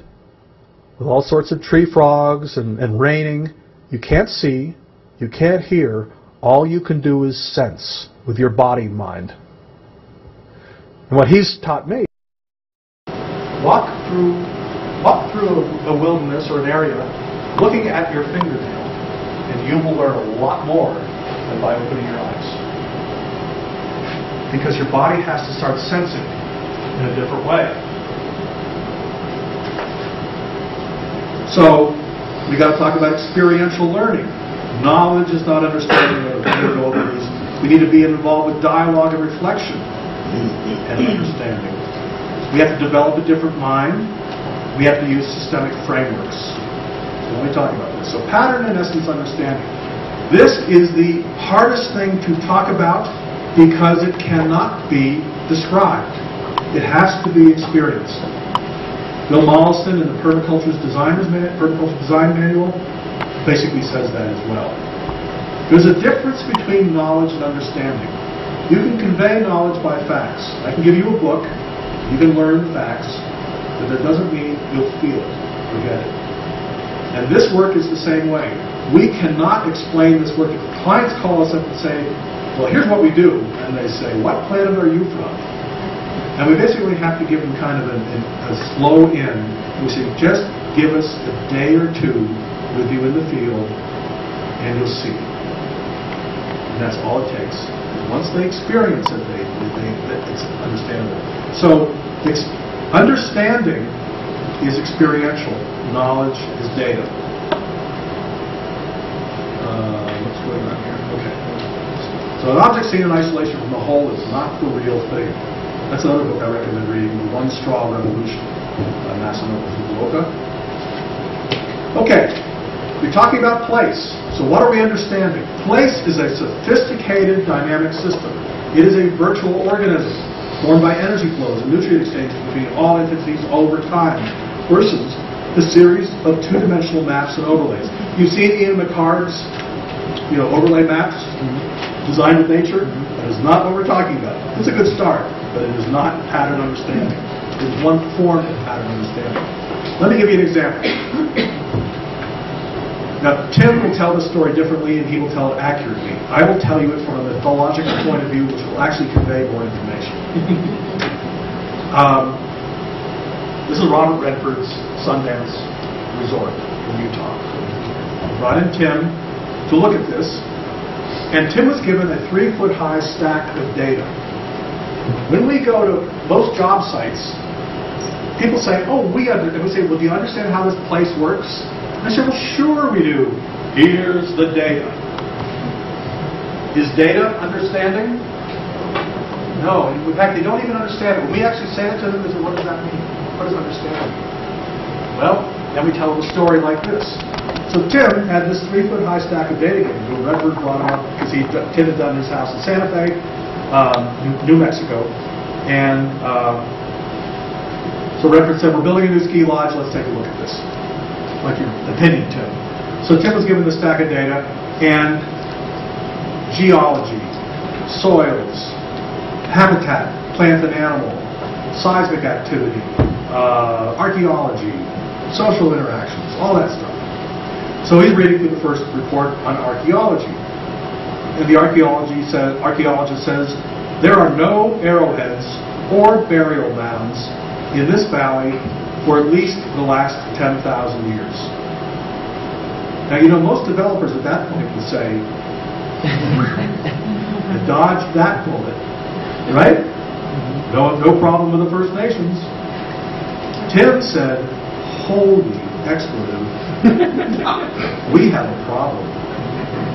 with all sorts of tree frogs and raining, you can't see, you can't hear. All you can do is sense with your body and mind. And what he's taught me, walk through a wilderness or an area looking at your fingernail, and you will learn a lot more than by opening your eyes. Because your body has to start sensing in a different way. So, we got to talk about experiential learning. Knowledge is not understanding. We need to be involved with dialogue and reflection and understanding. We have to develop a different mind. We have to use systemic frameworks. So let me talk about this. So pattern and essence understanding. This is the hardest thing to talk about because it cannot be described. It has to be experienced. Bill Mollison in the Permaculture Design Manual basically says that as well. There's a difference between knowledge and understanding. You can convey knowledge by facts. I can give you a book, you can learn facts, but that doesn't mean you'll feel it or get it. And this work is the same way. We cannot explain this work. If clients call us up and say, well, here's what we do, and they say, what planet are you from? And we basically have to give them kind of a slow in. We say, just give us a day or two with you in the field, and you'll see. And that's all it takes. Once they experience it, it's understandable. So, understanding is experiential. Knowledge is data. What's going on here? Okay. So an object seen in isolation from the whole is not the real thing. That's another book I recommend reading, The One Straw Revolution by Masamoto Fukuoka. Okay, We're talking about place. So what are we understanding? Place is a sophisticated dynamic system. It is a virtual organism formed by energy flows and nutrient exchanges between all entities over time versus the series of two-dimensional maps and overlays. You've seen Ian McCard's overlay maps designed with nature. That is not what we're talking about. It's a good start, but it is not pattern understanding. It is one form of pattern understanding. Let me give you an example. Now, Tim will tell the story differently, and he will tell it accurately. I will tell you it from a mythological point of view, which will actually convey more information. This is Robert Redford's Sundance Resort in Utah. I brought in Tim to look at this, and Tim was given a 3-foot-high stack of data. When we go to most job sites, people say, and we say, well, do you understand how this place works? I said, well, sure we do. Here's the data. Is data understanding? No. In fact, they don't even understand it. When we actually say it to them, they say, what does that mean? What does understanding mean? Well, then we tell them a story like this. So Tim had this 3-foot-high stack of data games. Redford brought him up because Tim had done his house in Santa Fe, New Mexico. And so Redford said, we're building a new ski lodge. Let's take a look at this. Like your opinion, Tim. So Tim was given the stack of data, and geology, soils, habitat, plant and animal, seismic activity, archaeology, social interactions, all that stuff. So he's reading through the first report on archaeology. And the archaeologist says, there are no arrowheads or burial mounds in this valley for at least the last 10,000 years. Now, most developers at that point would say, dodge that bullet, right? No problem with the First Nations. Tim said, holy expletive, we have a problem.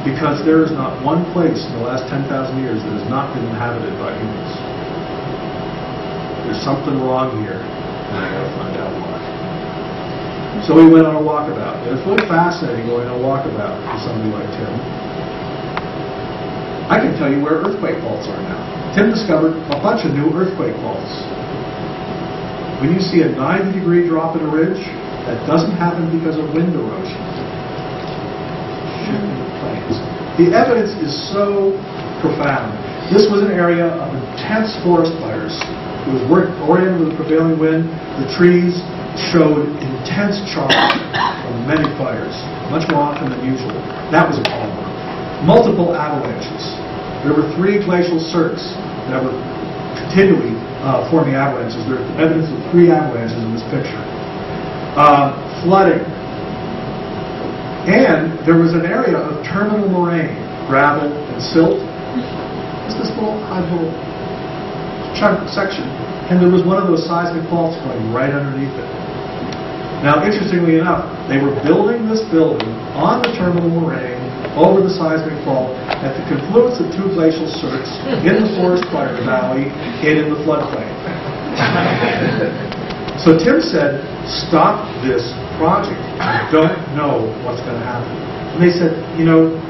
Because there is not one place in the last 10,000 years that has not been inhabited by humans. There's something wrong here. And I got to find out why. So we went on a walkabout. And it's really fascinating going on a walkabout for somebody like Tim. I can tell you where earthquake faults are now. Tim discovered a bunch of new earthquake faults. When you see a 90-degree drop in a ridge, that doesn't happen because of wind erosion. Shifting planes. The evidence is so profound. This was an area of intense forest fires. It was oriented with the prevailing wind. The trees showed intense charge from many fires, much more often than usual. That was a problem. Multiple avalanches. There were 3 glacial cirques that were continually forming avalanches. There's evidence of 3 avalanches in this picture. Flooding. And there was an area of terminal moraine, gravel and silt. Just this little chunk section, and there was one of those seismic faults going right underneath it. Now, interestingly enough, they were building this building on the terminal moraine over the seismic fault at the confluence of 2 glacial cirques in the forest fire valley and in the floodplain. So Tim said, stop this project. I don't know what's going to happen. And they said,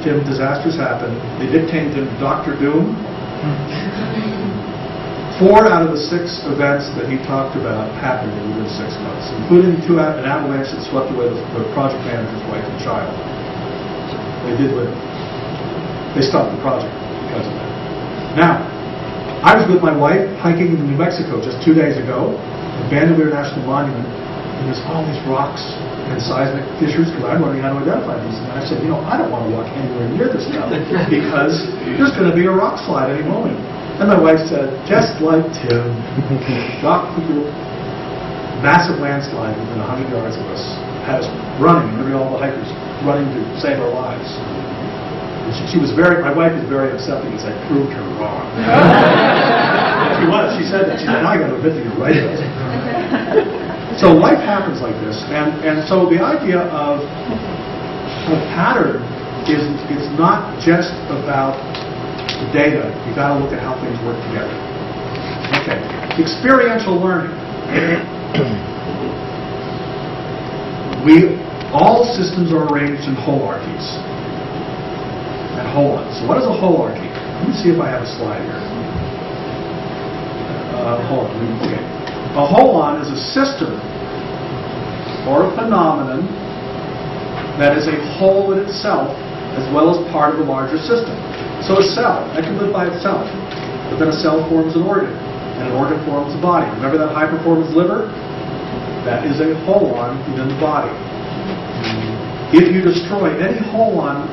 Tim, disasters happen. They dictated him Dr. Doom. 4 out of the 6 events that he talked about happened within 6 months, including an avalanche that swept away the project manager's wife and child. They did live. They stopped the project because of that. Now, I was with my wife hiking in New Mexico just 2 days ago, at Bandelier National Monument, and there's all these rocks and seismic fissures because I'm learning how to identify these. And I said, I don't want to walk anywhere near this stuff because there's going to be a rock slide any moment. And my wife said, just like Tim, massive landslide within 100 yards of us, had us running, all the hikers running to save our lives. And my wife was very upset because I proved her wrong. She said that. She said, I got to admit that you're right about it. So life happens like this. And so the idea of a pattern is it's not just about the data. You've got to look at how things work together. Okay. Experiential learning. We All systems are arranged in holarchies. And holons. So what is a holarchy? Let me see if I have a slide here. Hold on. Okay. A holon is a system or a phenomenon that is a whole in itself as well as part of a larger system. So a cell, that can live by itself. But then a cell forms an organ, and an organ forms a body. Remember that high-performance liver? That is a holon within the body. If you destroy any holon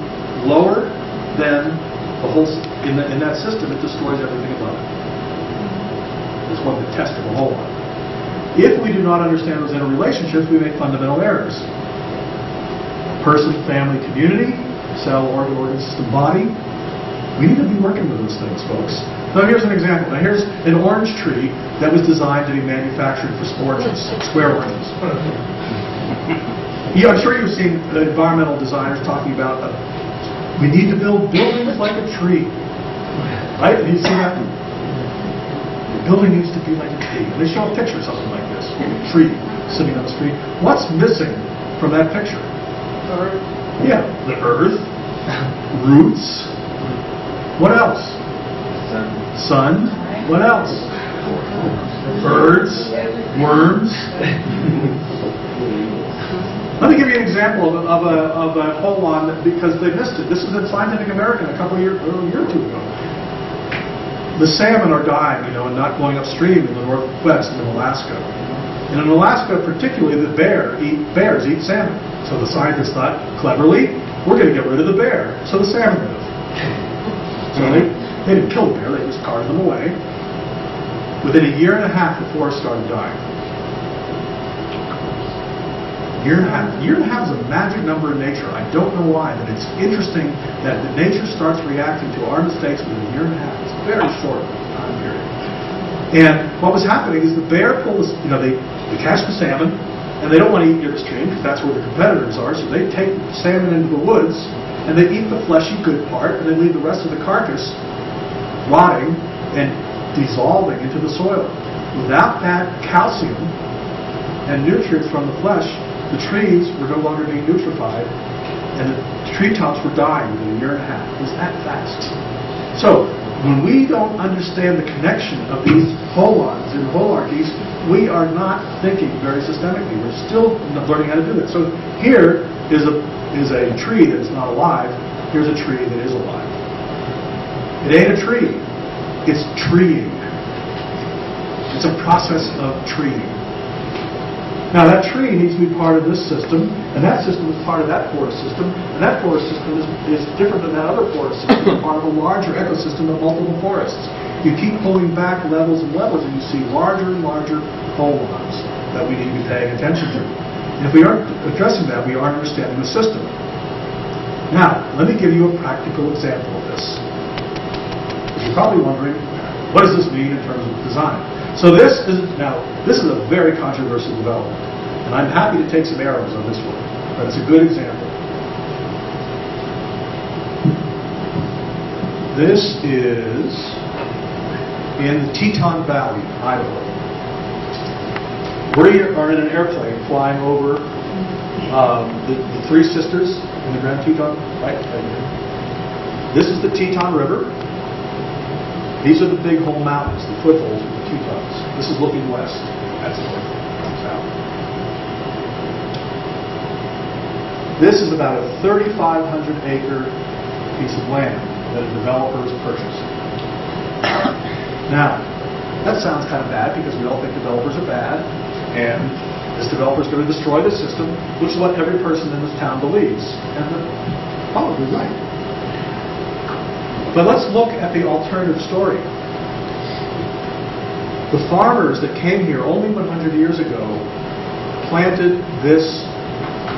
lower than the whole in that system, it destroys everything above it. It's one of the tests of a holon. If we do not understand those interrelationships, we make fundamental errors. Person, family, community, cell, organ, system, body. We need to be working with those things, folks. Now here's an example. Now here's an orange tree that was designed to be manufactured for orchards, square orchards. Yeah, I'm sure you've seen the environmental designers talking about we need to build buildings like a tree. Right? Have you seen that? The building needs to be like a tree. And they show a picture of something like this. A tree sitting on the street. What's missing from that picture?
Earth.
Yeah, the earth, roots. What else? Sun. What else? Birds, worms. Let me give you an example of a holon because they missed it. This was in Scientific American a year or two ago. The salmon are dying, and not going upstream in the northwest in Alaska. And in Alaska, particularly, the bears eat salmon. So the scientists thought, cleverly, we're going to get rid of the bear, so the salmon live. So they didn't kill the bear, they just carved them away. Within a year and a half, the forest started dying. Year and a half. Year and a half is a magic number in nature. I don't know why, but it's interesting that nature starts reacting to our mistakes within a year and a half. It's a very short time period. And what was happening is the bear pulled, they catch the salmon, and they don't want to eat near the stream because that's where the competitors are. So they take the salmon into the woods, and they eat the fleshy good part, and they leave the rest of the carcass rotting and dissolving into the soil. Without that calcium and nutrients from the flesh, the trees were no longer being nutrified, and the treetops were dying within a year and a half. It was that fast. So, when we don't understand the connection of these holons and holarchies, we are not thinking very systemically. We're still learning how to do that. So here is a tree that is not alive. Here's a tree that is alive. It ain't a tree. It's treeing. It's a process of treeing. Now that tree needs to be part of this system, and that system is part of that forest system, and that forest system is different than that other forest system. It's part of a larger ecosystem of multiple forests. You keep pulling back levels and levels, and you see larger and larger holons that we need to be paying attention to. And if we aren't addressing that, we aren't understanding the system. Now, let me give you a practical example of this. You're probably wondering, what does this mean in terms of design? So this is a very controversial development, and I'm happy to take some arrows on this one, but it's a good example. This is in the Teton Valley, Idaho. We are in an airplane flying over the Three Sisters in the Grand Teton, right? This is the Teton River. These are the big hole mountains, the footholds of the Tetons. This is looking west. That's north. South. This is about a 3,500-acre piece of land that a developer has purchased. Now, that sounds kind of bad because we all think developers are bad, and this developer is going to destroy the system, which is what every person in this town believes. And they're probably right. But let's look at the alternative story. The farmers that came here only 100 years ago planted this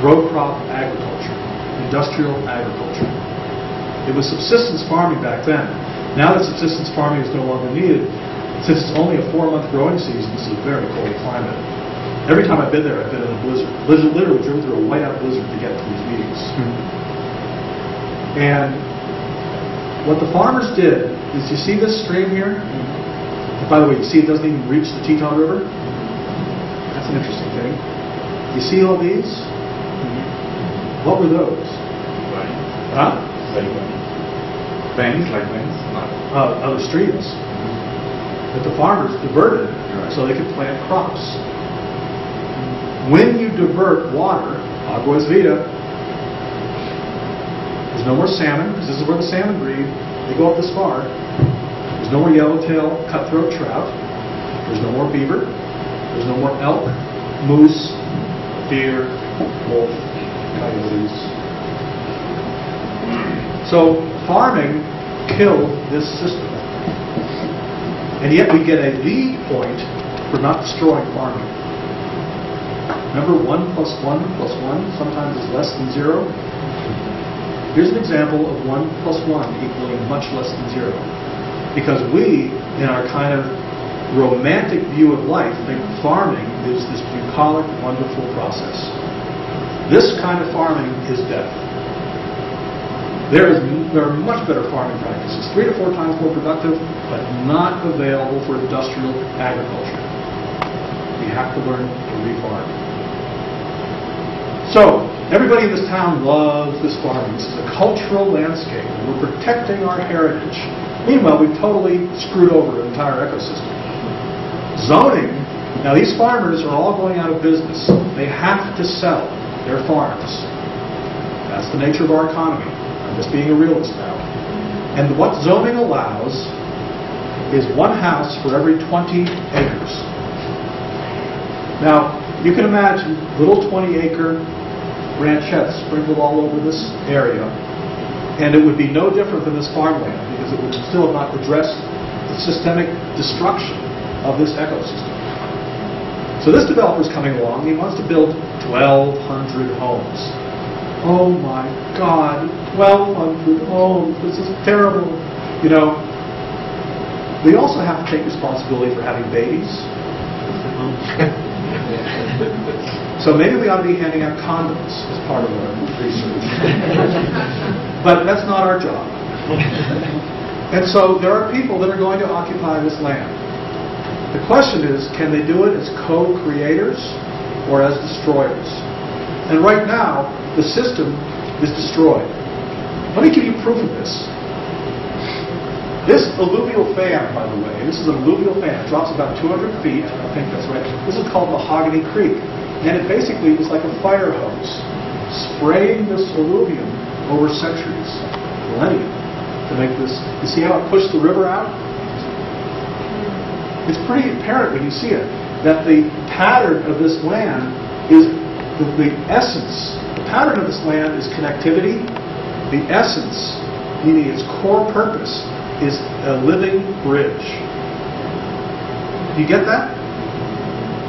row crop agriculture, industrial agriculture. It was subsistence farming back then. Now that subsistence farming is no longer needed, since it's only a 4-month growing season, this is a very cold climate. Every time I've been there, I've been in a blizzard. Literally driven through a whiteout blizzard to get to these meetings. And what the farmers did is, you see this stream here? By the way, you see it doesn't even reach the Teton River? That's an interesting thing. You see all these? What were those? Huh?
Banks, like banks?
Other streams that the farmers diverted so they could plant crops. When you divert water, agua es vida, there's no more salmon, because this is where the salmon breed. They go up this far. There's no more yellowtail, cutthroat trout. There's no more beaver. There's no more elk, moose, deer, wolf, coyotes. So farming killed this system. And yet we get a lead point for not destroying farming. Remember 1 plus 1 plus 1 sometimes is less than 0? Here's an example of 1 plus 1 equaling much less than 0. Because we, in our kind of romantic view of life, think farming is this bucolic, wonderful process. This kind of farming is death. There are much better farming practices, 3 to 4 times more productive, but not available for industrial agriculture. We have to learn to re-farm. So, everybody in this town loves this farming. This is a cultural landscape. We're protecting our heritage. Meanwhile, we've totally screwed over the entire ecosystem. Zoning, now these farmers are all going out of business. They have to sell their farms. That's the nature of our economy. I'm just being a realist now. And what zoning allows is 1 house for every 20 acres. Now, you can imagine little 20-acre ranchettes sprinkled all over this area, and it would be no different than this farmland because it would still have not addressed the systemic destruction of this ecosystem. So this developer's coming along, he wants to build 1,200 homes. Oh my God, 1,200 homes, this is terrible. You know, we also have to take responsibility for having babies. So maybe we ought to be handing out condoms as part of our research. But that's not our job. And so there are people that are going to occupy this land. The question is, can they do it as co-creators or as destroyers? And right now, the system is destroyed. Let me give you proof of this. This alluvial fan, by the way, this is an alluvial fan. It drops about 200 feet. I think that's right. This is called Mahogany Creek. And it basically is like a fire hose, spraying this alluvium over centuries, millennia, to make this. You see how it pushed the river out? It's pretty apparent when you see it that the pattern of this land is the essence. The pattern of this land is connectivity. The essence, meaning its core purpose, is a living bridge. Do you get that?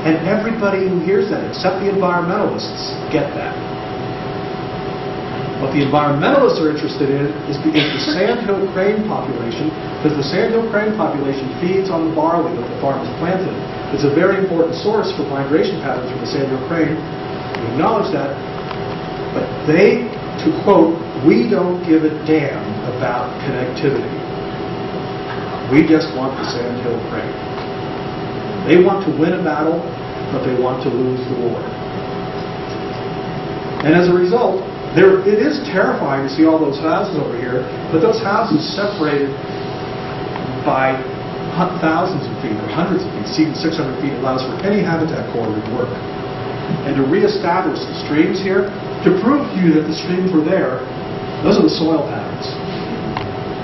And everybody who hears that, except the environmentalists, get that. What the environmentalists are interested in is the sandhill crane population, because the sandhill crane population feeds on the barley that the farmers planted. It's a very important source for migration patterns for the sandhill crane. We acknowledge that. But they, to quote, we don't give a damn about connectivity. We just want the sandhill crane. They want to win a battle, but they want to lose the war. And as a result, it is terrifying to see all those houses over here, but those houses separated by thousands of feet or hundreds of feet, even 600 feet, allows for any habitat corridor to work. And to reestablish the streams here, to prove to you that the streams were there, those are the soil patterns.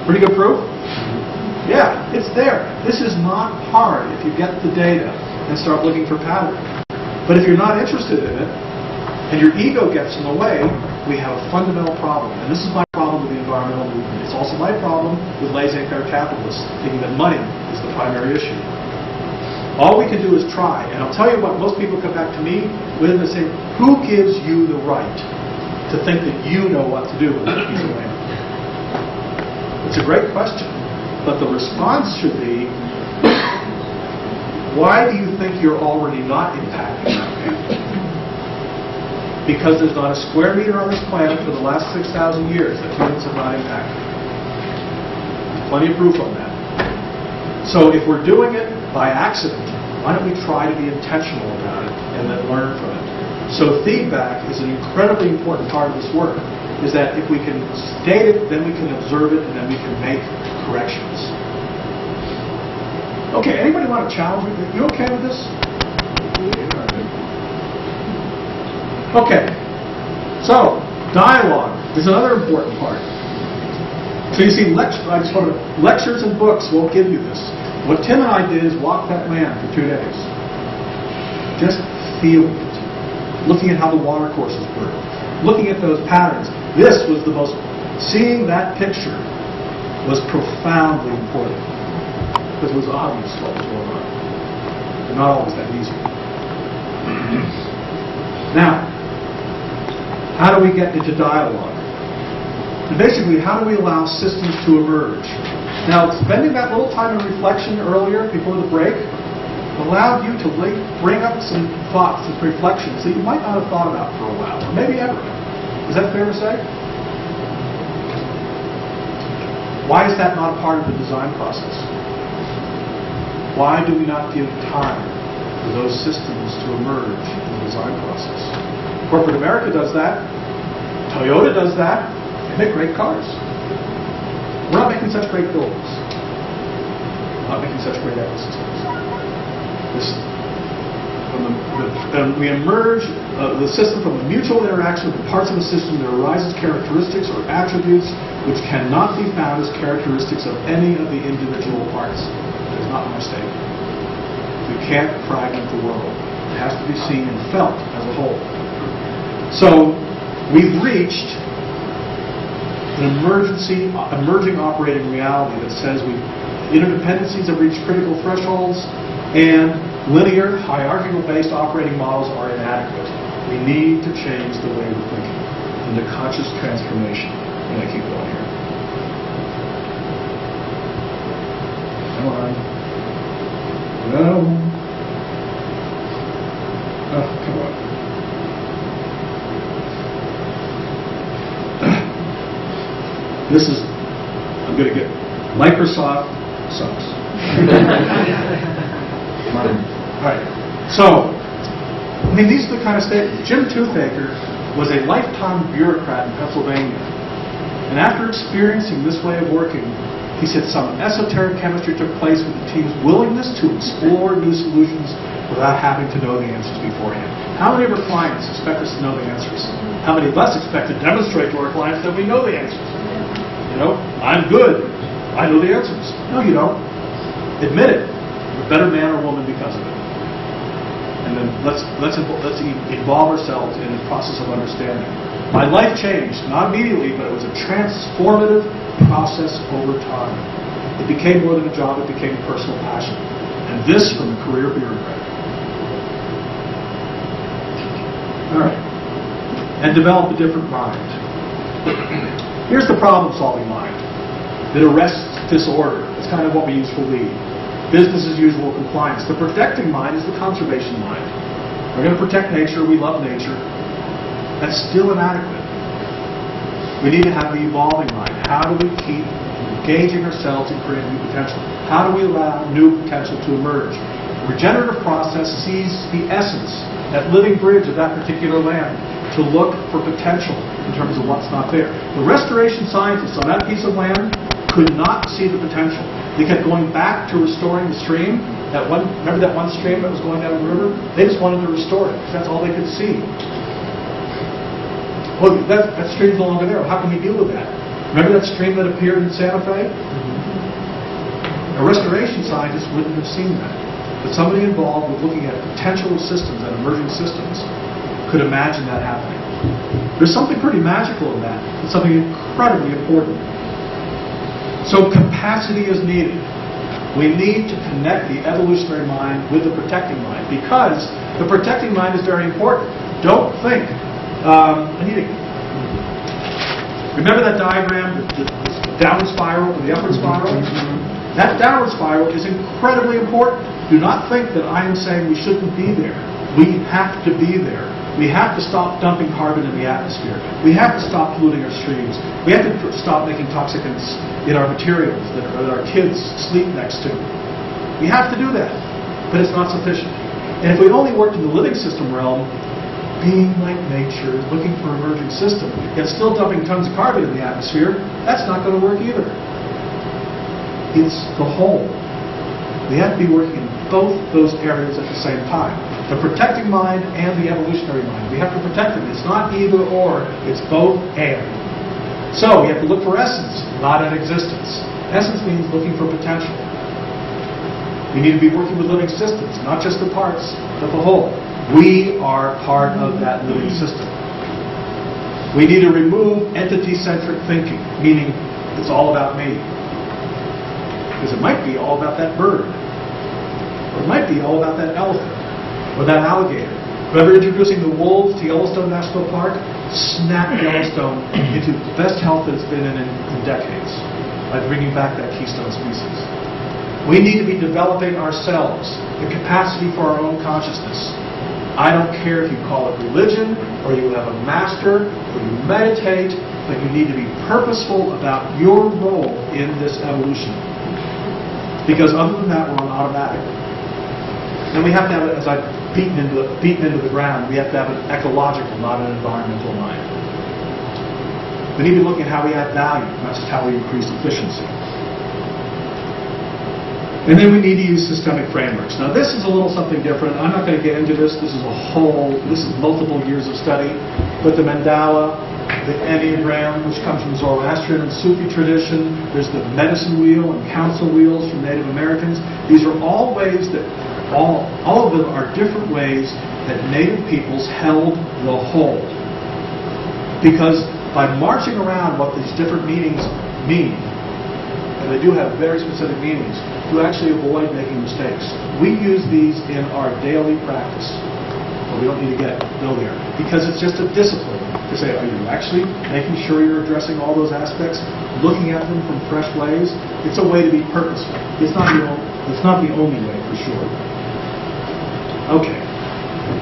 Pretty good proof? Yeah, it's there. This is not hard if you get the data and start looking for pattern. But if you're not interested in it, and your ego gets in the way, we have a fundamental problem. And this is my problem with the environmental movement. It's also my problem with laissez-faire capitalists, thinking that money is the primary issue. All we can do is try. And I'll tell you what, most people come back to me with and say, who gives you the right to think that you know what to do with that piece of land? It's a great question. But the response should be, why do you think you're already not impacting that land? Because there's not a square meter on this planet for the last 6,000 years that humans have not impacted. There's plenty of proof on that. So if we're doing it by accident, why don't we try to be intentional about it and then learn from it? So feedback is an incredibly important part of this work, is that if we can state it, then we can observe it, and then we can make corrections. Okay, anybody want to challenge me? You okay with this? Okay, so dialogue is another important part. So you see, lectures and books won't give you this. What Tim and I did is walk that land for 2 days. Just feeling it. Looking at how the water courses work. Looking at those patterns. This was the most... Seeing that picture was profoundly important. Because it was obvious what was going on. But not always that easy. Now, how do we get into dialogue? And basically, how do we allow systems to emerge? Now, spending that little time in reflection earlier, before the break, allowed you to bring up some thoughts and reflections that you might not have thought about for a while, or maybe ever. Is that fair to say? Why is that not a part of the design process? Why do we not give time for those systems to emerge in the design process? Corporate America does that. Toyota does that. They make great cars. We're not making such great buildings. We're not making such great ecosystems. We emerge the system from the mutual interaction of the parts of the system that arises characteristics or attributes which cannot be found as characteristics of any of the individual parts. That is not my statement. We can't fragment the world. It has to be seen and felt as a whole. So we've reached an emerging operating reality that says interdependencies have reached critical thresholds, and linear, hierarchical-based operating models are inadequate. We need to change the way we're thinking into conscious transformation. I'm going to keep going here. Come on. No. Oh, come on. This is, I'm going to get Microsoft sucks. All right. So, I mean, these are the kind of statements. Jim Toothaker was a lifetime bureaucrat in Pennsylvania. And after experiencing this way of working, he said some esoteric chemistry took place with the team's willingness to explore new solutions without having to know the answers beforehand. How many of our clients expect us to know the answers? How many of us expect to demonstrate to our clients that we know the answers? You know, I'm good. I know the answers. No, you don't. Admit it. You're a better man or woman because of it. And then let's involve ourselves in the process of understanding. My life changed, not immediately, but it was a transformative process over time. It became more than a job, it became a personal passion. And this from a career bureaucrat. All right. And develop a different mind. Here's the problem-solving mind. It arrests disorder. It's kind of what we use for lead. Business as usual compliance. The protecting mind is the conservation mind. We're going to protect nature. We love nature. That's still inadequate. We need to have the evolving mind. How do we keep engaging ourselves in creating new potential? How do we allow new potential to emerge? The regenerative process sees the essence, that living bridge of that particular land, to look for potential in terms of what's not there. The restoration scientists on that piece of land could not see the potential. They kept going back to restoring the stream. Remember that one stream that was going down the river? They just wanted to restore it because that's all they could see. Well, that stream's no longer there. How can we deal with that? Remember that stream that appeared in Santa Fe? A restoration scientist wouldn't have seen that. But somebody involved with looking at potential systems and emerging systems could imagine that happening. There's something pretty magical in that. It's something incredibly important. So capacity is needed. We need to connect the evolutionary mind with the protecting mind because the protecting mind is very important. Don't think. Remember that diagram, the downward spiral and the upward spiral? That downward spiral is incredibly important. Do not think that I am saying we shouldn't be there. We have to be there. We have to stop dumping carbon in the atmosphere. We have to stop polluting our streams. We have to stop making toxicants in our materials that our kids sleep next to. We have to do that, but it's not sufficient. And if we only worked in the living system realm, being like nature, looking for emerging system, yet still dumping tons of carbon in the atmosphere, that's not going to work either. It's the whole. We have to be working in both those areas at the same time. The protecting mind and the evolutionary mind. We have to protect them. It's not either or, it's both and. So, we have to look for essence, not an existence. Essence means looking for potential. We need to be working with living systems, not just the parts, but the whole. We are part of that living system. We need to remove entity-centric thinking, meaning it's all about me. Because it might be all about that bird. Or it might be all about that elephant. Or that alligator. Remember introducing the wolves to Yellowstone National Park? Snap Yellowstone into the best health that it's been in decades by bringing back that keystone species. We need to be developing ourselves, the capacity for our own consciousness. I don't care if you call it religion, or you have a master, or you meditate, but you need to be purposeful about your role in this evolution. Because other than that, we're on automatic. And we have to have, as I've beaten into the ground, we have to have an ecological, not an environmental mind. We need to be looking at how we add value, not just how we increase efficiency. And then we need to use systemic frameworks. Now this is a little something different. I'm not going to get into this. This is multiple years of study. But the mandala, the Enneagram, which comes from Zoroastrian and Sufi tradition. There's the medicine wheel and council wheels from Native Americans. These are all ways that, all of them are different ways that Native peoples held the whole. Because by marching around what these different meanings mean, and they do have very specific meanings, to actually avoid making mistakes. We use these in our daily practice. But we don't need to go there. Because it's just a discipline to say, are you actually making sure you're addressing all those aspects, looking at them from fresh ways? It's a way to be purposeful. It's not the only way, for sure. Okay.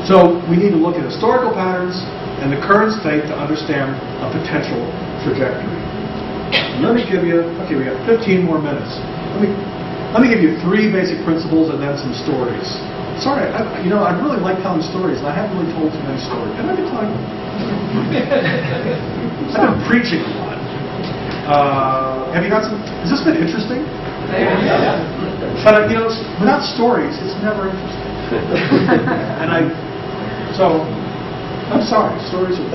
So we need to look at historical patterns and the current state to understand a potential trajectory. Let me give you, okay, we got 15 more minutes. Let me give you 3 basic principles and then some stories. Sorry, I really like telling stories, and I haven't really told too many stories. Have I been telling them? I've been preaching a lot. Have you got some? Has this been interesting?
Yeah.
But without stories, it's never interesting. And I'm sorry. Stories are.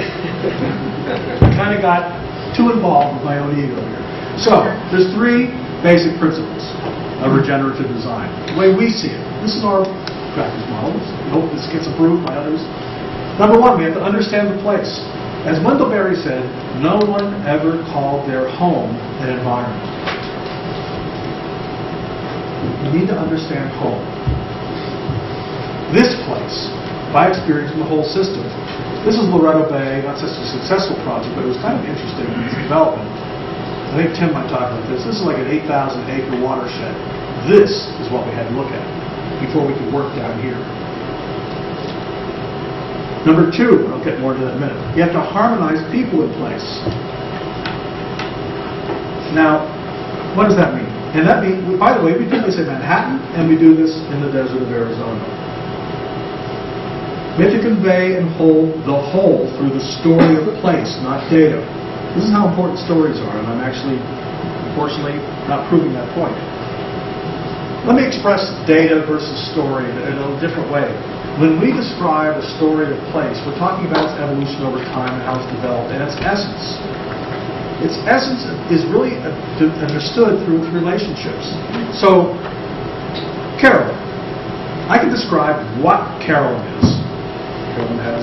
I kind of got too involved with my own ego here. So there's 3 basic principles of regenerative design. The way we see it. This is our practice model. We hope this gets approved by others. Number 1, we have to understand the place. As Wendell Berry said, no one ever called their home an environment. You need to understand home. This place, by experiencing the whole system. This is Loretto Bay, not such a successful project, but it was kind of interesting in its development. I think Tim might talk about this. This is like an 8,000-acre watershed. This is what we had to look at before we could work down here. Number 2, I'll get more into that in a minute. You have to harmonize people in place. Now, what does that mean? And that means, by the way, we do this in Manhattan, and we do this in the desert of Arizona. We have to convey and hold the whole through the story of place, not data. This is how important stories are, and I'm actually, unfortunately, not proving that point. Let me express data versus story in a different way. When we describe a story of place, we're talking about its evolution over time and how it's developed, and its essence. Its essence is really understood through its relationships. So, Carolyn. I can describe what Carolyn is. Carolyn has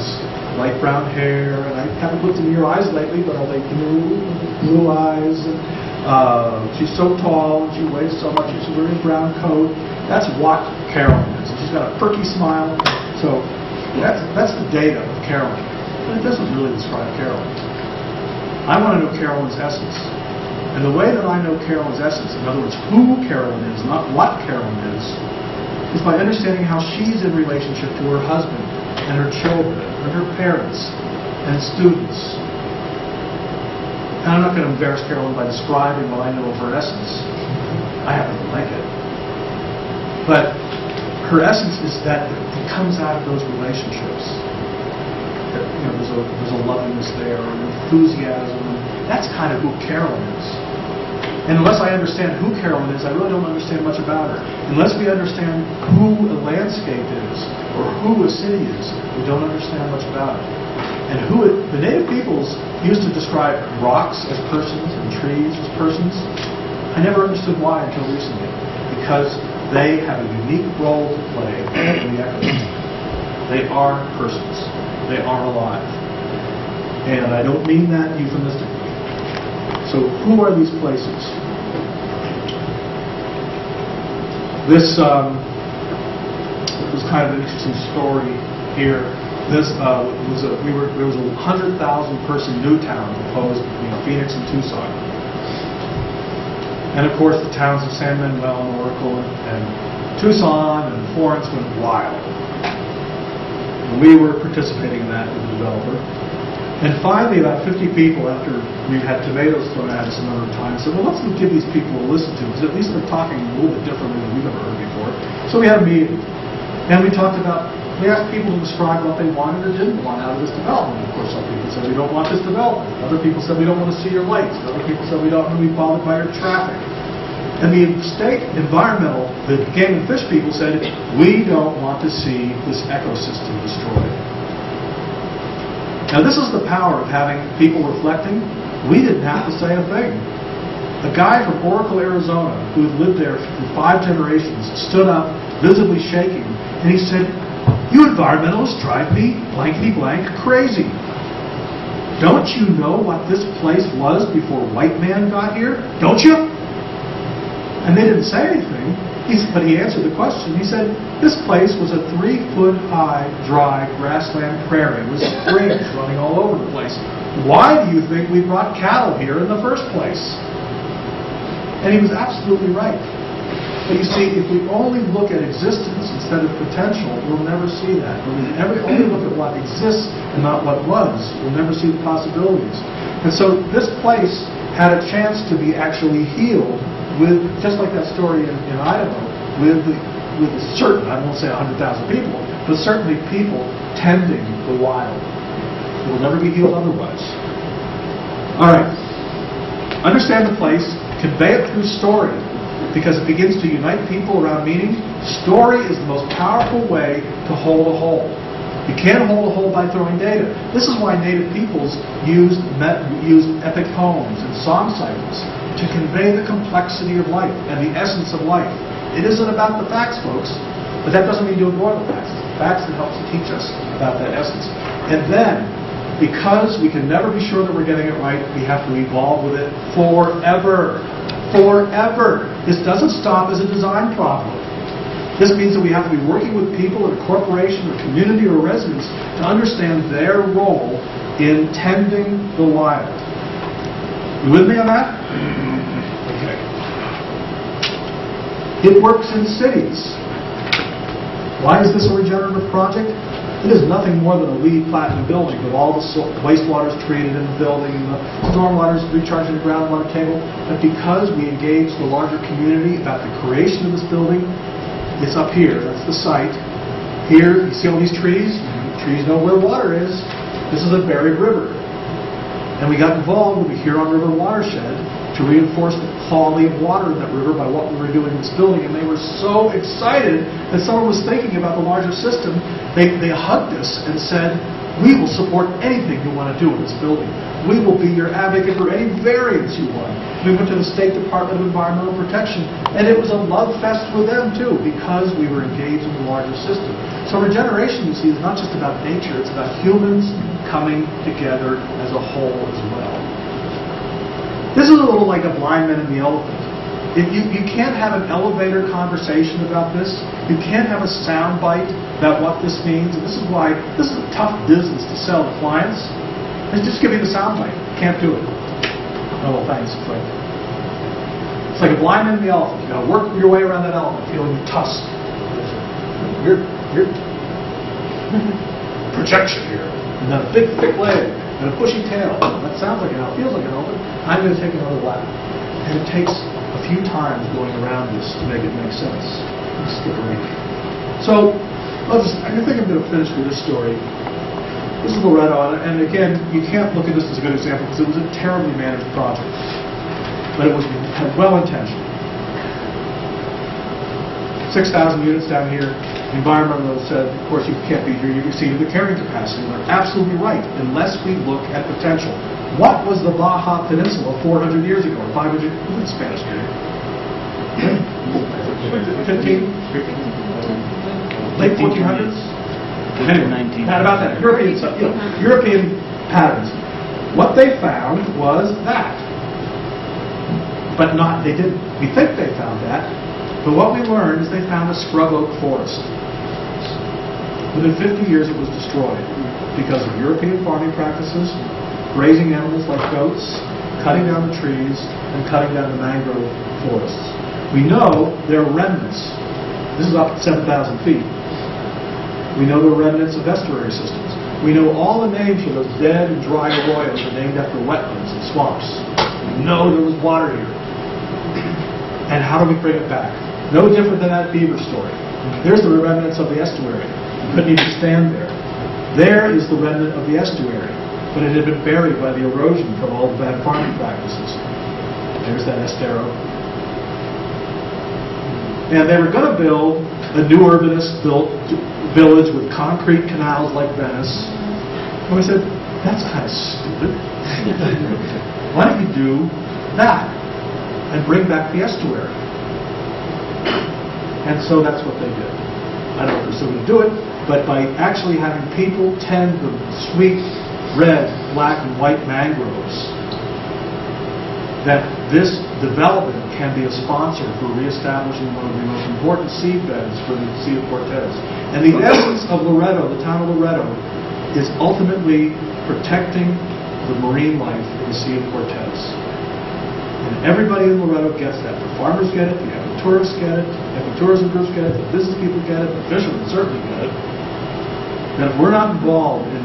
light brown hair, and I haven't looked into your eyes lately, but I'll let you know, blue eyes. She's so tall, and she weighs so much, and she's wearing a brown coat. That's what Carolyn is. And she's got a perky smile. So that's the data of Carolyn. But it doesn't really describe Carolyn. I want to know Carolyn's essence. And the way that I know Carolyn's essence, in other words, who Carolyn is, not what Carolyn is by understanding how she's in relationship to her husband and her children and her parents and students. And I'm not going to embarrass Carolyn by describing what I know of her essence. I happen to like it. But her essence is that it comes out of those relationships. there's a lovingness there, an enthusiasm. That's kind of who Carolyn is. And unless I understand who Carolyn is, I really don't understand much about her. Unless we understand who a landscape is, or who a city is, we don't understand much about it. And the native peoples used to describe rocks as persons and trees as persons. I never understood why until recently. Because they have a unique role to play in the ecosystem. They are persons. They are alive. And I don't mean that euphemistically. So who are these places? This was kind of an interesting story here. This there was a 100,000 person new town proposed between Phoenix and Tucson. And of course the towns of San Manuel and Oracle and Tucson and Florence went wild. And we were participating in that with the developer. And finally, about 50 people, after we had tomatoes thrown at us a number of times, said, well, let's give these people a listen to, because at least they're talking a little bit differently than we've ever heard before. So we had a meeting. And we asked people to describe what they wanted or didn't want out of this development. Of course, some people said, we don't want this development. Other people said, we don't want to see your lights. Other people said, we don't want to be bothered by your traffic. And the state environmental, the game and fish people said, we don't want to see this ecosystem destroyed. Now this is the power of having people reflecting. We didn't have to say a thing. A guy from Oracle, Arizona, who had lived there for 5 generations, stood up, visibly shaking, and he said, you environmentalists drive me blankety blank crazy. Don't you know what this place was before white man got here? Don't you? And they didn't say anything. But he answered the question. He said, this place was a 3-foot-high, dry grassland prairie with springs running all over the place. Why do you think we brought cattle here in the first place? And he was absolutely right. But you see, if we only look at existence instead of potential, we'll never see that. When we only look at what exists and not what was, we'll never see the possibilities. And so this place had a chance to be actually healed with, just like that story in Idaho, with certain, I won't say 100,000 people, but certainly people tending the wild. It will never be healed otherwise. All right. Understand the place, convey it through story, because it begins to unite people around meaning. Story is the most powerful way to hold a whole. You can't hold a whole by throwing data. This is why native peoples used epic poems and song cycles to convey the complexity of life and the essence of life. It isn't about the facts, folks, but that doesn't mean you ignore the facts. It's the facts that helps to teach us about that essence. And then, because we can never be sure that we're getting it right, we have to evolve with it forever. Forever. This doesn't stop as a design problem. This means that we have to be working with people in a corporation or community or residents to understand their role in tending the wild. You with me on that? Okay. It works in cities. Why is this a regenerative project? It is nothing more than a LEED platinum building with all the wastewater is treated in the building, and the stormwater is recharged in the groundwater table. But because we engage the larger community about the creation of this building, it's up here. That's the site. Here, you see all these trees? Trees know where water is. This is a buried river. And we got involved with the Huron River watershed to reinforce the quality of water in that river by what we were doing in this building. And they were so excited that someone was thinking about the larger system. They hugged us and said, we will support anything you want to do in this building. We will be your advocate for any variance you want. We went to the State Department of Environmental Protection, and it was a love fest with them too, because we were engaged in the larger system. So regeneration, you see, is not just about nature, it's about humans coming together as a whole as well. This is a little like a blind man and the elephant. You can't have an elevator conversation about this. You can't have a sound bite about what this means. And this is why this is a tough business to sell to clients. It's just give you the sound bite. Can't do it. Oh, well, thanks. It's like a blind man and the elephant. You got to work your way around that elephant, feeling the tusk. Weird projection here. And then a big, thick leg and a bushy tail. That sounds like an elephant. Feels like an elephant. I'm going to take another lap. And it takes a few times going around this to make it make sense. Stick around. So, I think I'm going to finish with this story. This is Loretto, and again, you can't look at this as a good example because it was a terribly managed project. But it was well-intentioned. 6,000 units down here. Environmental said, of course, you can't be here. You've exceeded the carrying capacity. And they're absolutely right, unless we look at potential. What was the Baja Peninsula 400 years ago, or 500? Who did Spanish get it? 15? Late 1400s? Anyway, not about that. European patterns. What they found was that. But not, they didn't. We think they found that. But what we learned is they found a scrub oak forest. Within 50 years it was destroyed because of European farming practices, grazing animals like goats, cutting down the trees, and cutting down the mangrove forests. We know there are remnants. This is up at 7,000 feet. We know there are remnants of estuary systems. We know all the names for those dead and dry arroyos are named after wetlands and swamps. We know there was water here. And how do we bring it back? No different than that beaver story. There's the remnants of the estuary. You couldn't even stand there. There is the remnant of the estuary. But it had been buried by the erosion from all the bad farming practices. There's that estero. And they were going to build a new urbanist-built village with concrete canals like Venice. And we said, that's kind of stupid. Why don't you do that and bring back the estuary? And so that's what they did. I don't know if they're still going to do it, but by actually having people tend the sweet red, black, and white mangroves, that this development can be a sponsor for reestablishing one of the most important seed beds for the Sea of Cortez. And the essence of Loretto, the town of Loretto, is ultimately protecting the marine life in the Sea of Cortez. And everybody in Loretto gets that. The farmers get it, the tourists get it, the tourism groups get it, the business people get it, the fishermen certainly get it. That if we're not involved in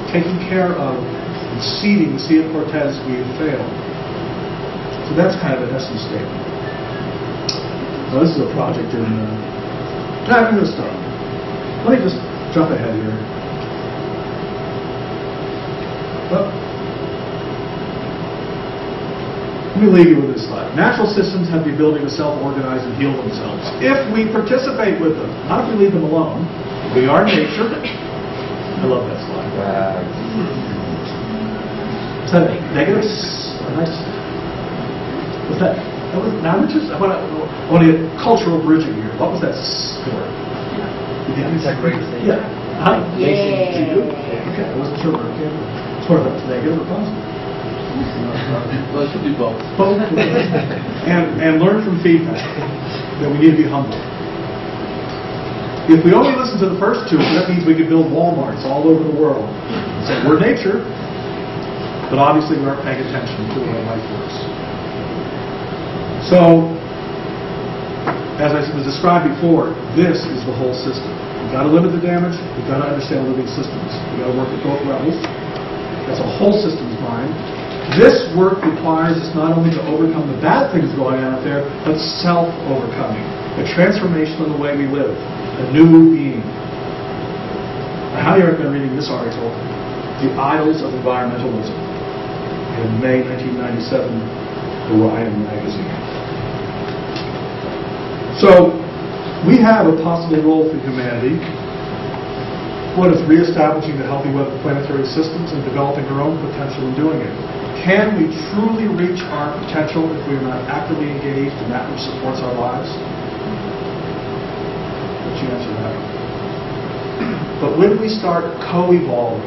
taking care of and seeding the Sea of Cortez, we have failed. So that's kind of an essence statement. Well, this is a project in... I'm going to start. Let me just jump ahead here. Well, let me leave you with this slide. Natural systems have the ability to self-organize and heal themselves if we participate with them, not if we leave them alone. We are nature. I love that slide. Is that negative? Nice. What's that? Now we're just, I want to get cultural bridging here. What was that score?
Yeah. Is that great?
Yeah. Huh?
Yeah.
Okay, I wasn't sure. Okay. Sort of negative or positive.
Well, it should be both.
Both. and learn from feedback. That we need to be humble. If we only listen to the first two, that means we could build Walmarts all over the world. So we're nature, but obviously we aren't paying attention to the way life works. So, as I was described before, this is the whole system. We've got to limit the damage. We've got to understand living systems. We've got to work at both levels. That's a whole systems mind. This work requires us not only to overcome the bad things going on out there, but self-overcoming. A transformation in the way we live. A new being. I highly recommend reading this article, The Idols of Environmentalism, in May 1997, Orion magazine. So, we have a possible role for humanity. What is reestablishing the healthy web of planetary systems and developing our own potential in doing it? Can we truly reach our potential if we are not actively engaged in that which supports our lives? What's your answer to that? But when we start co-evolving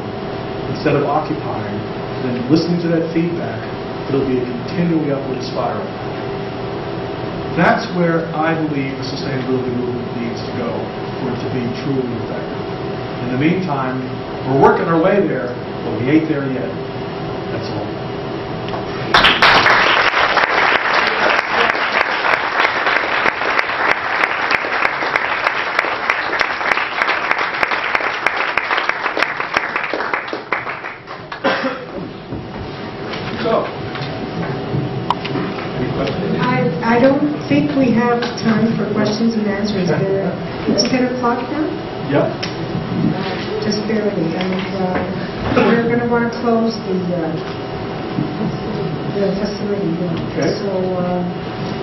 instead of occupying, then listening to that feedback, it'll be a continually upward spiral. That's where I believe the sustainability movement needs to go for it to be truly effective. In the meantime, we're working our way there, but we ain't there yet. That's all.
I don't think we have time for questions and answers. It's 10 o'clock now?
Yep.
disparity. And we're going to want to close the facility.
Okay.
So,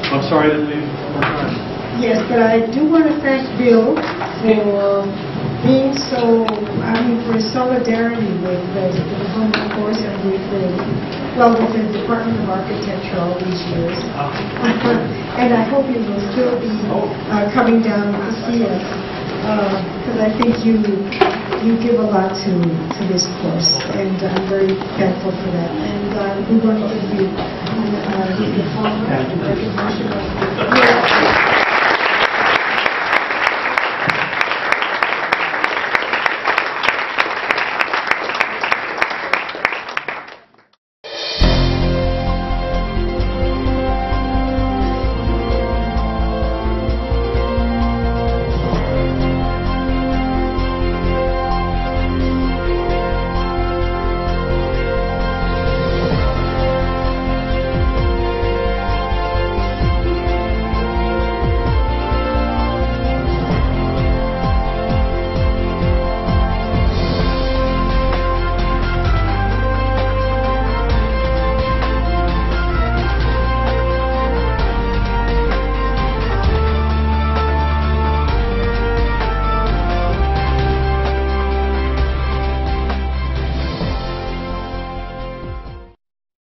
I'm sorry that we overtime.
yes, but I do want to thank Bill for being so, for his solidarity with the home course and with the Department of Architecture all these years. And I hope you will still be coming down to see us, because I think you give a lot to this course, and I'm very thankful for that. And we're going to give you the recognition of